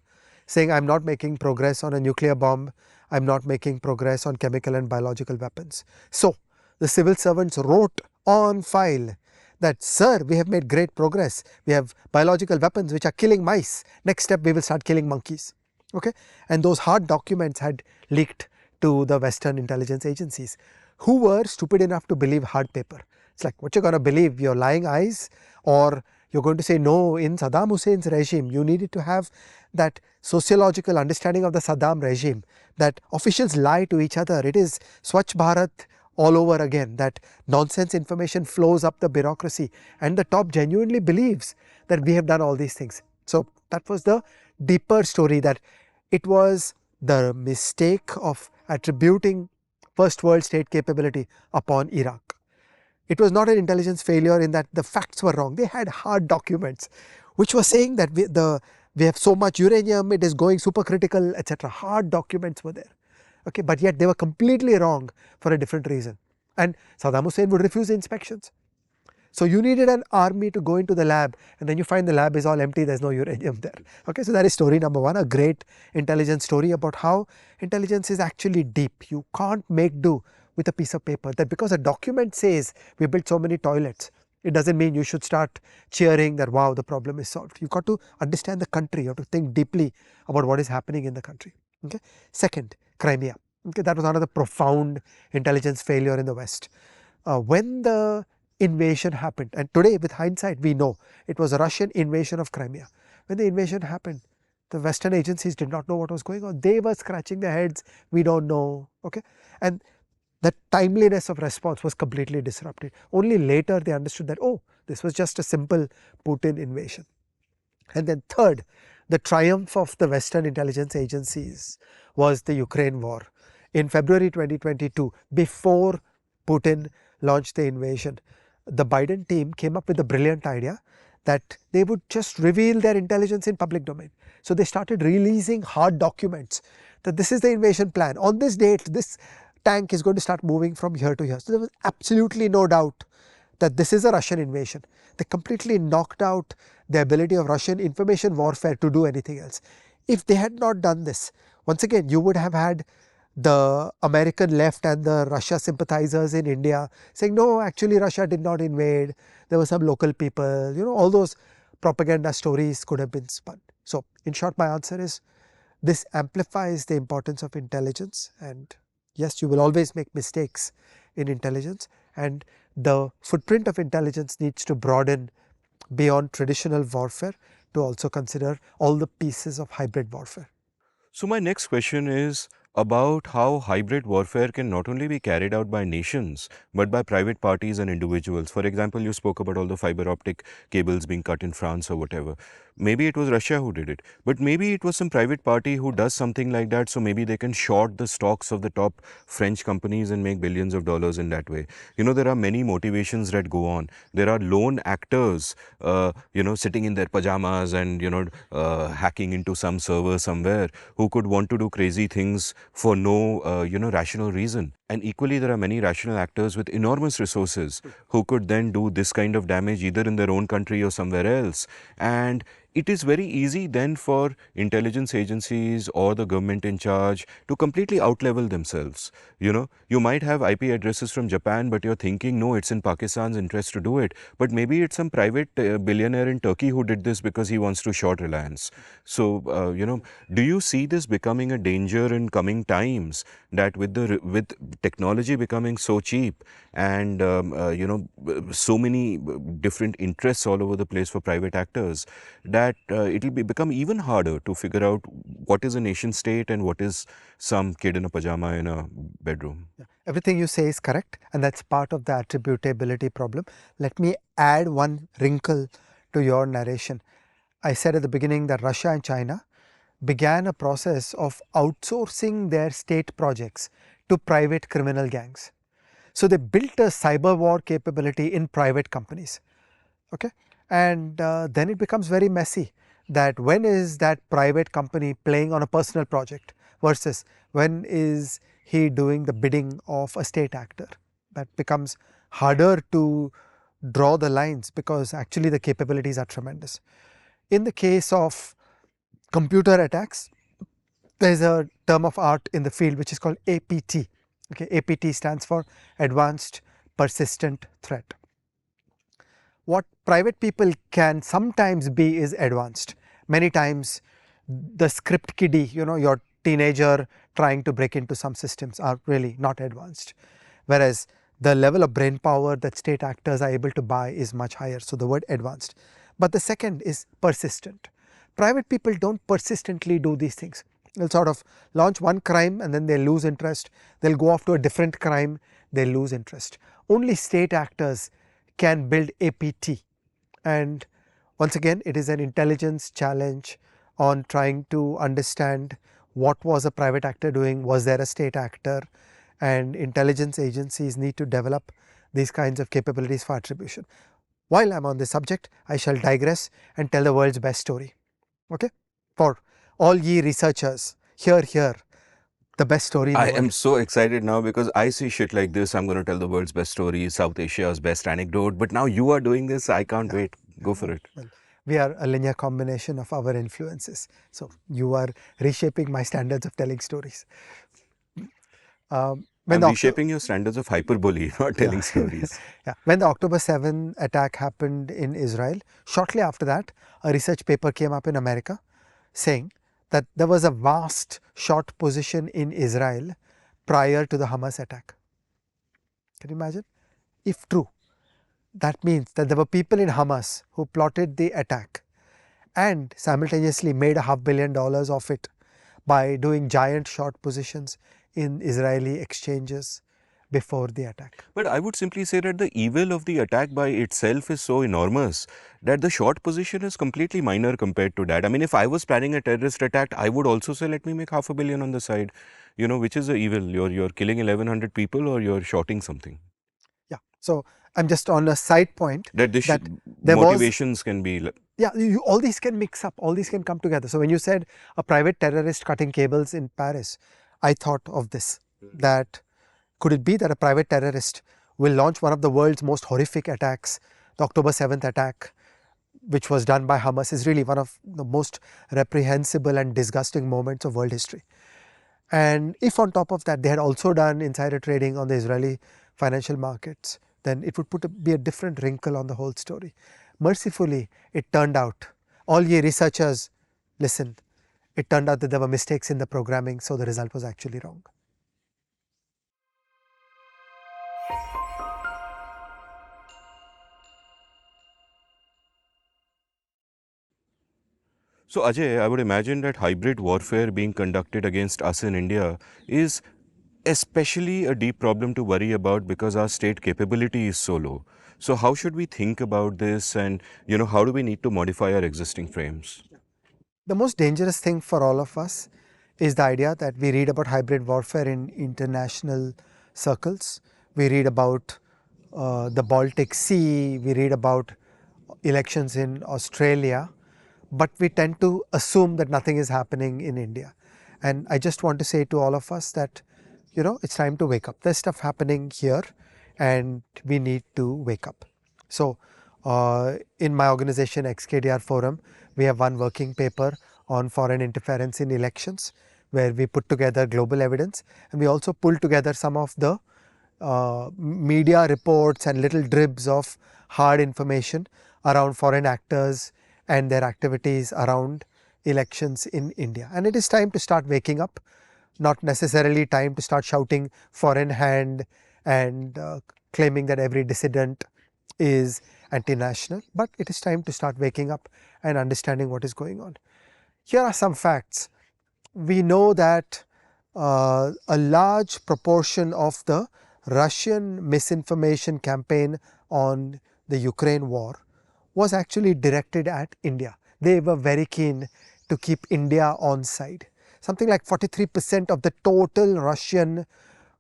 saying, I'm not making progress on a nuclear bomb, I'm not making progress on chemical and biological weapons. So the civil servants wrote on file that, sir, we have made great progress, we have biological weapons which are killing mice, next step we will start killing monkeys. Okay? And those hard documents had leaked to the Western intelligence agencies, who were stupid enough to believe hard paper. It's like, what you're going to believe, your lying eyes, or you're going to say, no, in Saddam Hussein's regime, you needed to have that sociological understanding of the Saddam regime, that officials lie to each other. It is Swachh Bharat all over again, that nonsense information flows up the bureaucracy, and the top genuinely believes that we have done all these things. So that was the deeper story, that it was the mistake of attributing first world state capability upon Iraq. It was not an intelligence failure in that the facts were wrong. They had hard documents which were saying that we have so much uranium, it is going supercritical, etc. Hard documents were there. Okay, but yet they were completely wrong for a different reason. And Saddam Hussein would refuse inspections. So you needed an army to go into the lab, and then you find the lab is all empty, there's no uranium there. Okay, so that is story number 1, a great intelligence story about how intelligence is actually deep. You can't make do with a piece of paper, that because a document says we built so many toilets, it doesn't mean you should start cheering that, wow, the problem is solved. You've got to understand the country, you have to think deeply about what is happening in the country. Okay. Second, Crimea. Okay, that was another profound intelligence failure in the West. When the invasion happened, and today with hindsight we know it was a Russian invasion of Crimea. When the invasion happened, the Western agencies did not know what was going on. They were scratching their heads, we don't know. Okay, and the timeliness of response was completely disrupted. Only later they understood that, oh, this was just a simple Putin invasion. And then third, the triumph of the Western intelligence agencies was the Ukraine war. In February 2022, before Putin launched the invasion, the Biden team came up with a brilliant idea that they would just reveal their intelligence in public domain. So they started releasing hard documents that this is the invasion plan. On this date, this tank is going to start moving from here to here. So there was absolutely no doubt that this is a Russian invasion. They completely knocked out the ability of Russian information warfare to do anything else. If they had not done this, once again, you would have had the American left and the Russia sympathizers in India saying, no, actually Russia did not invade. There were some local people, all those propaganda stories could have been spun. So in short, my answer is this amplifies the importance of intelligence, and yes, you will always make mistakes in intelligence, and the footprint of intelligence needs to broaden beyond traditional warfare to also consider all the pieces of hybrid warfare. So, my next question is about how hybrid warfare can not only be carried out by nations but by private parties and individuals. For example, you spoke about all the fiber optic cables being cut in France or whatever. Maybe it was Russia who did it, but maybe it was some private party who does something like that, so maybe they can short the stocks of the top French companies and make billions of dollars in that way. There are many motivations that go on. There are lone actors, sitting in their pajamas and, hacking into some server somewhere, who could want to do crazy things for no, rational reason. And equally, there are many rational actors with enormous resources who could then do this kind of damage either in their own country or somewhere else. And it is very easy then for intelligence agencies or the government in charge to completely outlevel themselves. You might have IP addresses from Japan, but you're thinking, no, it's in Pakistan's interest to do it. But maybe it's some private billionaire in Turkey who did this because he wants to short Reliance. So, do you see this becoming a danger in coming times, that with technology becoming so cheap and so many different interests all over the place for private actors, that it will become even harder to figure out what is a nation state and what is some kid in a pajama in a bedroom? Everything you say is correct, and that's part of the attributability problem. Let me add one wrinkle to your narration. I said at the beginning that Russia and China began a process of outsourcing their state projects to private criminal gangs. So they built a cyber war capability in private companies. Okay, and then it becomes very messy, that when is that private company playing on a personal project versus when is he doing the bidding of a state actor. That becomes harder to draw the lines because actually the capabilities are tremendous. In the case of computer attacks, there is a term of art in the field which is called APT. Okay, APT stands for Advanced Persistent Threat. What private people can sometimes be is advanced. Many times the script kiddie, your teenager trying to break into some systems are really not advanced. Whereas the level of brain power that state actors are able to buy is much higher. So the word advanced. But the second is persistent. Private people don't persistently do these things. They'll sort of launch one crime and then they lose interest. They'll go off to a different crime, they lose interest. Only state actors can build APT, and once again it is an intelligence challenge on trying to understand what was a private actor doing, was there a state actor, and intelligence agencies need to develop these kinds of capabilities for attribution. While I am on this subject, I shall digress and tell the world's best story. Okay, for all ye researchers, hear the best story in the I world. am so excited now because I see shit like this. I'm going to tell the world's best story, South Asia's best anecdote. But now you are doing this. I can't Yeah, wait. Go for it. well, we are a linear combination of our influences. So you are reshaping my standards of telling stories. When I'm the October, reshaping your standards of hyperbole, not yeah, telling stories. yeah, when the October 7 attack happened in Israel, shortly after that, a research paper came up in America saying that there was a vast short position in Israel prior to the Hamas attack. Can you imagine? If true, that means that there were people in Hamas who plotted the attack and simultaneously made $500 million of it by doing giant short positions in Israeli exchanges before the attack. But I would simply say that the evil of the attack by itself is so enormous that the short position is completely minor compared to that. I mean, if I was planning a terrorist attack, I would also say, let me make $500 million on the side. Which is the evil? You're killing 1,100 people or you're shorting something? Yeah. So I'm just on a side point That this that there was, motivations can be. yeah, all these can mix up, all these can come together. So when you said a private terrorist cutting cables in Paris, I thought of this, that could it be that a private terrorist will launch one of the world's most horrific attacks? The October 7th attack, which was done by Hamas, is really one of the most reprehensible and disgusting moments of world history. And if on top of that they had also done insider trading on the Israeli financial markets, then it would be a different wrinkle on the whole story. Mercifully, it turned out, all ye researchers, listen, it turned out that there were mistakes in the programming, so the result was actually wrong. So, Ajay, I would imagine that hybrid warfare being conducted against us in India is especially a deep problem to worry about because our state capability is so low. So, how should we think about this, and how do we need to modify our existing frames? The most dangerous thing for all of us is the idea that we read about hybrid warfare in international circles. We read about the Baltic Sea, we read about elections in Australia, but we tend to assume that nothing is happening in India. And I just want to say to all of us that, it's time to wake up. There's stuff happening here and we need to wake up. So, in my organization, XKDR Forum, we have one working paper on foreign interference in elections, where we put together global evidence, and we also pull together some of the media reports and little dribs of hard information around foreign actors and their activities around elections in India. And it is time to start waking up, not necessarily time to start shouting foreign hand and claiming that every dissident is anti-national, but it is time to start waking up and understanding what is going on. Here are some facts. We know that a large proportion of the Russian misinformation campaign on the Ukraine war was actually directed at India. They were very keen to keep India on side. Something like 43% of the total Russian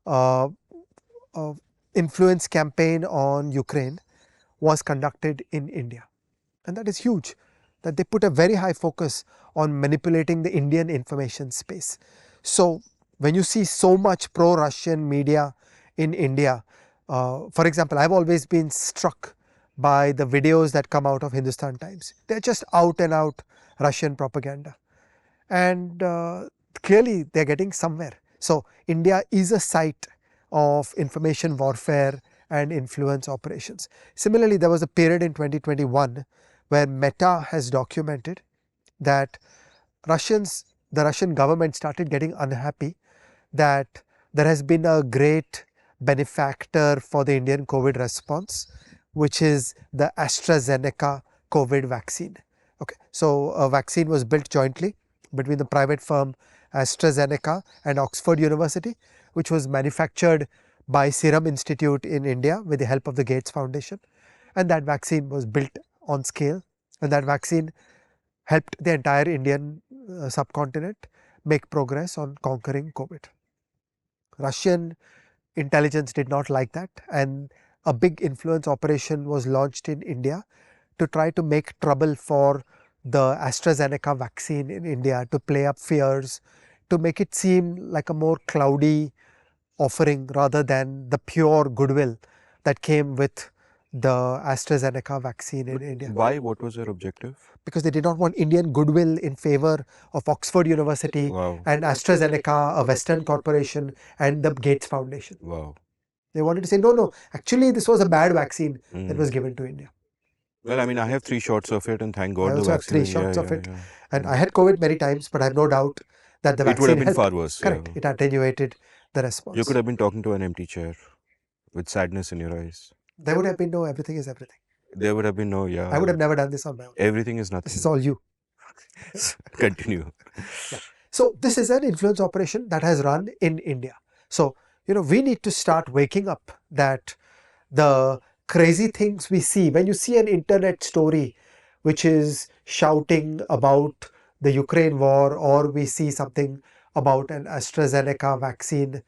uh, influence campaign on Ukraine was conducted in India. And that is huge, that they put a very high focus on manipulating the Indian information space. So when you see so much pro-Russian media in India, for example, I've always been struck by the videos that come out of Hindustan Times. They're just out and out Russian propaganda. And clearly they're getting somewhere. So India is a site of information warfare and influence operations. Similarly, there was a period in 2021 where Meta has documented that the Russian government started getting unhappy that there has been a great benefactor for the Indian COVID response, which is the AstraZeneca COVID vaccine. Okay, so a vaccine was built jointly between the private firm AstraZeneca and Oxford University, which was manufactured by Serum Institute in India with the help of the Gates Foundation. And that vaccine was built on scale, and that vaccine helped the entire Indian subcontinent make progress on conquering COVID. Russian intelligence did not like that, and a big influence operation was launched in India to try to make trouble for the AstraZeneca vaccine in India, to play up fears, to make it seem like a more cloudy offering rather than the pure goodwill that came with the AstraZeneca vaccine in India. Why? What was your objective? Because they did not want Indian goodwill in favor of Oxford University Wow. and AstraZeneca, a Western corporation, and the Gates Foundation. Wow. They wanted to say, no, no, actually, this was a bad vaccine that was Mm. given to India. Well, I mean, I have 3 shots of it, and thank I God the also have 3 vaccine. Yeah, shots of yeah, it, yeah. and I had COVID many times, but I have no doubt that the It would have vaccine been helped. far worse. Yeah. Correct. It attenuated the You response. could have been talking to an empty chair with sadness in your eyes. There would have been no everything is everything. There would have been no, yeah. I would have never done this on my own. Everything is This is nothing. all you. Continue. Yeah. So this is an influence operation that has run in India. So, we need to start waking up that the crazy things we see, when you see an internet story which is shouting about the Ukraine war, or we see something about an AstraZeneca vaccine,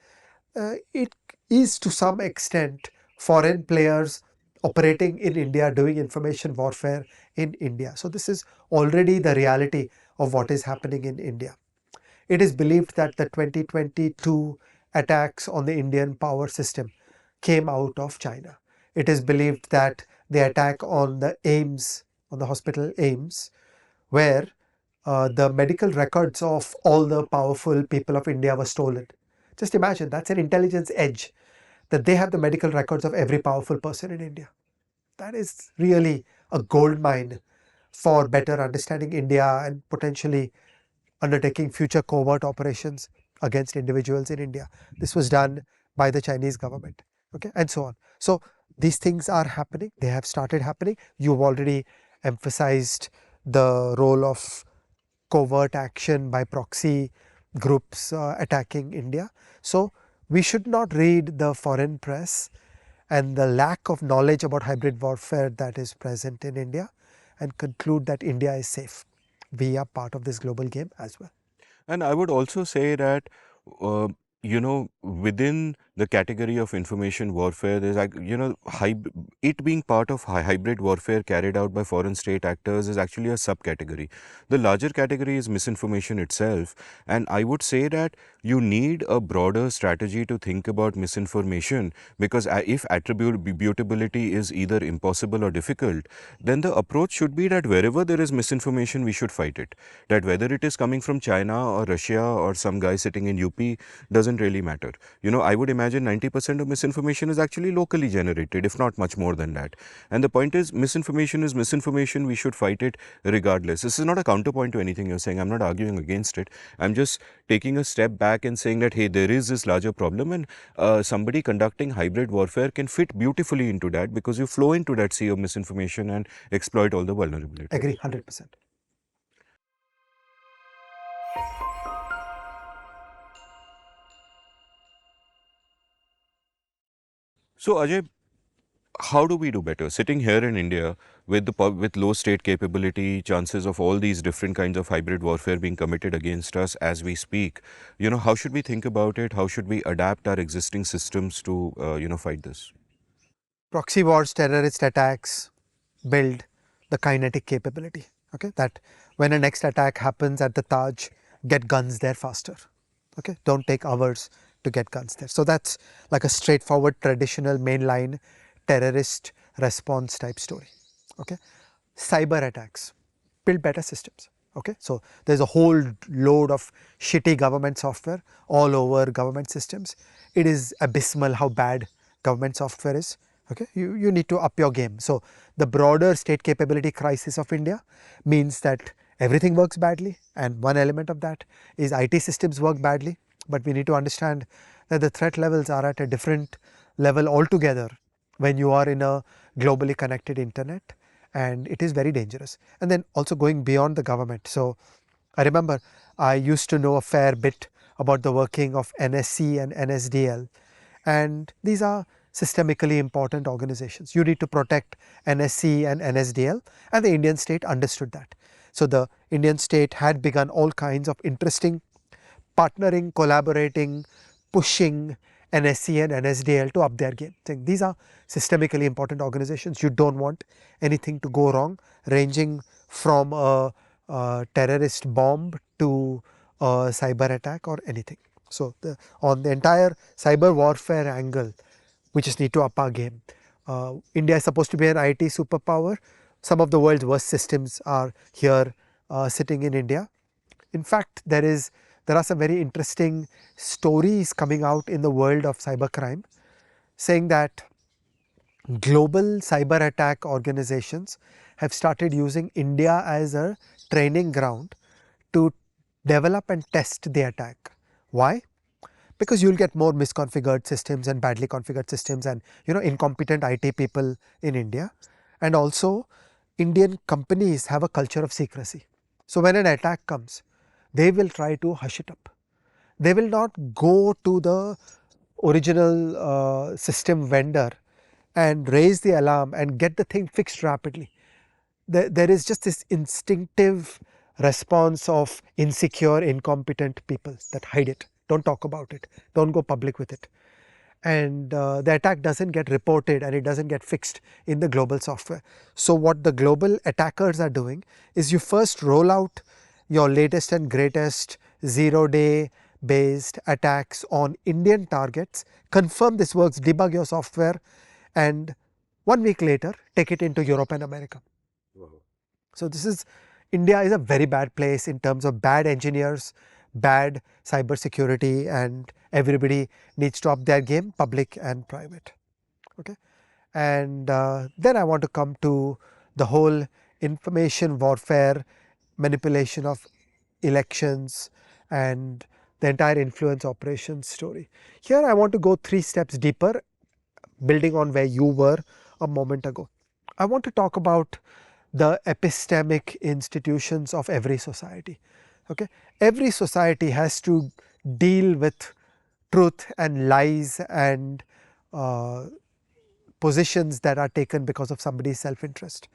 it is to some extent foreign players operating in India, doing information warfare in India. So this is already the reality of what is happening in India. It is believed that the 2022 attacks on the Indian power system came out of China. It is believed that the attack on the AIMS, on the hospital AIMS, where the medical records of all the powerful people of India were stolen. Just imagine, that's an intelligence edge, that they have the medical records of every powerful person in India. That is really a gold mine for better understanding India and potentially undertaking future covert operations against individuals in India. This was done by the Chinese government, okay, and so on. So these things are happening. They have started happening. You've already emphasized the role of covert action by proxy groups attacking India. So we should not read the foreign press and the lack of knowledge about hybrid warfare that is present in India and conclude that India is safe. We are part of this global game as well. And I would also say that, uh, within the category of information warfare, there's, it being part of hybrid warfare carried out by foreign state actors is actually a subcategory. The larger category is misinformation itself. And I would say that you need a broader strategy to think about misinformation, because if attributability is either impossible or difficult, then the approach should be that wherever there is misinformation, we should fight it. That whether it is coming from China or Russia or some guy sitting in UP doesn't really matter. I would imagine 90% of misinformation is actually locally generated, if not much more than that. And the point is, misinformation is misinformation. We should fight it regardless. This is not a counterpoint to anything you're saying. I'm not arguing against it. I'm just taking a step back and saying that, hey, there is this larger problem, and somebody conducting hybrid warfare can fit beautifully into that, because you flow into that sea of misinformation and exploit all the vulnerabilities. Agree 100%. So, Ajay, how do we do better? Sitting here in India with with low state capability, chances of all these different kinds of hybrid warfare being committed against us as we speak, how should we think about it? How should we adapt our existing systems to, fight this? Proxy wars, terrorist attacks build the kinetic capability. Okay, that when a next attack happens at the Taj, get guns there faster. Okay, don't take hours to get guns there. So that's like a straightforward, traditional, mainline terrorist response type story. Okay, cyber attacks build better systems. Okay, so there's a whole load of shitty government software all over government systems. It is abysmal how bad government software is. Okay, you need to up your game. So the broader state capability crisis of India means that everything works badly, and one element of that is IT systems work badly. But we need to understand that the threat levels are at a different level altogether when you are in a globally connected internet, and it is very dangerous. And then also going beyond the government. So I remember I used to know a fair bit about the working of NSC and NSDL, and these are systemically important organizations. You need to protect NSC and NSDL, and the Indian state understood that. So the Indian state had begun all kinds of interesting partnering, collaborating, pushing NSC and NSDL to up their game. Saying these are systemically important organizations. You don't want anything to go wrong, ranging from a terrorist bomb to a cyber attack or anything. So on the entire cyber warfare angle, we just need to up our game. India is supposed to be an IT superpower. Some of the world's worst systems are here sitting in India. In fact, there are some very interesting stories coming out in the world of cybercrime saying that global cyber attack organizations have started using India as a training ground to develop and test the attack. Why? Because you'll get more misconfigured systems and badly configured systems and incompetent IT people in India. And also Indian companies have a culture of secrecy. So when an attack comes, they will try to hush it up. They will not go to the original system vendor and raise the alarm and get the thing fixed rapidly. There is just this instinctive response of insecure, incompetent people that hide it. Don't talk about it. Don't go public with it. And the attack doesn't get reported and it doesn't get fixed in the global software. So what the global attackers are doing is you first roll out your latest and greatest 0-day based attacks on Indian targets, confirm this works, debug your software, and 1 week later take it into Europe and America. Wow. So this is India is a very bad place in terms of bad engineers, bad cybersecurity, and everybody needs to up their game, public and private. Okay, and then I want to come to the whole information warfare, manipulation of elections, and the entire influence operations story. Here I want to go 3 steps deeper, building on where you were a moment ago. I want to talk about the epistemic institutions of every society. Okay, every society has to deal with truth and lies and uh, positions that are taken because of somebody's self-interest.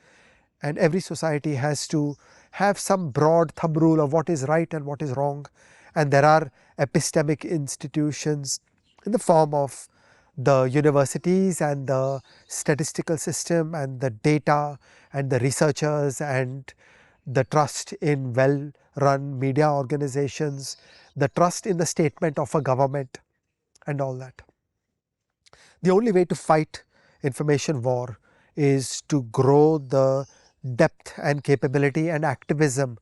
And every society has to have some broad thumb rule of what is right and what is wrong. And there are epistemic institutions in the form of the universities and the statistical system and the data and the researchers and the trust in well run media organizations, the trust in the statement of a government, and all that. The only way to fight information war is to grow the depth and capability and activism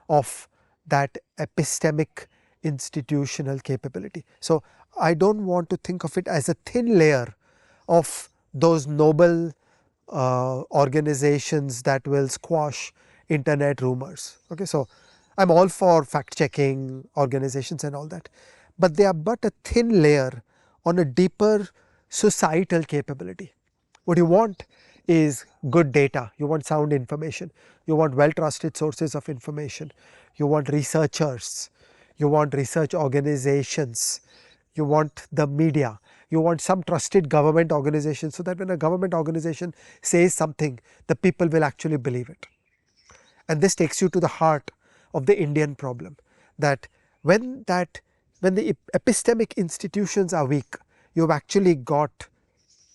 of that epistemic institutional capability. So I don't want to think of it as a thin layer of those noble organizations that will squash internet rumors. Okay, so I'm all for fact checking organizations and all that, but they are but a thin layer on a deeper societal capability. What you want is good data, you want sound information, you want well trusted sources of information, you want researchers, you want research organizations, you want the media, you want some trusted government organization, so that when a government organization says something, the people will actually believe it. And this takes you to the heart of the Indian problem, that when the epistemic institutions are weak, you've actually got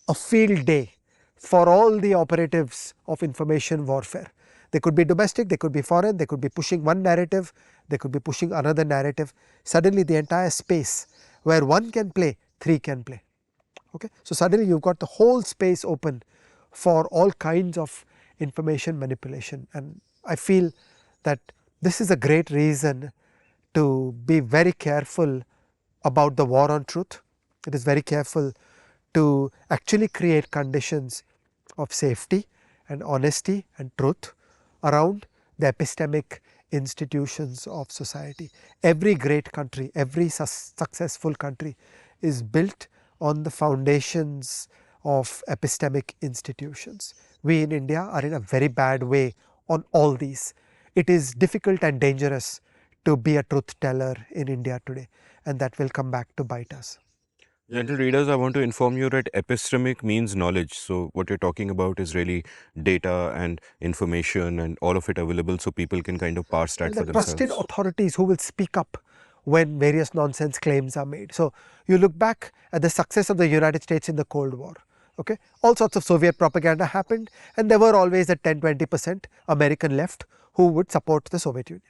a field day for all the operatives of information warfare. They could be domestic, they could be foreign, they could be pushing one narrative, they could be pushing another narrative. Suddenly the entire space where one can play, three can play. Okay? So suddenly you've got the whole space open for all kinds of information manipulation, and I feel that this is a great reason to be very careful about the war on truth. It is very careful to actually create conditions of safety and honesty and truth around the epistemic institutions of society. Every great country, every successful country is built on the foundations of epistemic institutions. We in India are in a very bad way on all these. It is difficult and dangerous to be a truth teller in India today, and that will come back to bite us. Gentle readers, I want to inform you that epistemic means knowledge. So, what you're talking about is really data and information and all of it available so people can kind of parse that And for the trusted themselves. authorities who will speak up when various nonsense claims are made. So you look back at the success of the United States in the Cold War. Okay, all sorts of Soviet propaganda happened, and there were always that 10-20% American left who would support the Soviet Union.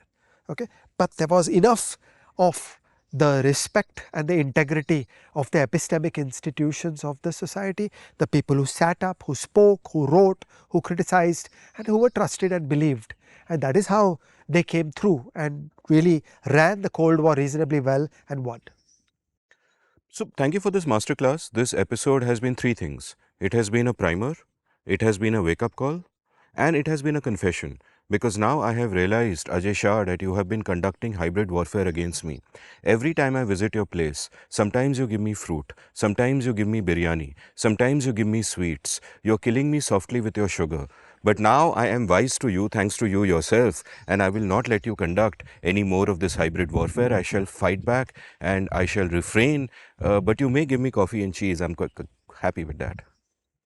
Okay, but there was enough of the respect and the integrity of the epistemic institutions of the society, the people who sat up, who spoke, who wrote, who criticized, and who were trusted and believed. And that is how they came through and really ran the Cold War reasonably well and won. So, thank you for this masterclass. This episode has been three things: it has been a primer, it has been a wake up call, and it has been a confession. Because now I have realized, Ajay Shah, that you have been conducting hybrid warfare against me. Every time I visit your place, sometimes you give me fruit, sometimes you give me biryani, sometimes you give me sweets. You're killing me softly with your sugar. But now I am wise to you, thanks to you yourself, and I will not let you conduct any more of this hybrid warfare. I shall fight back and I shall refrain. But you may give me coffee and cheese. I'm quite happy with that.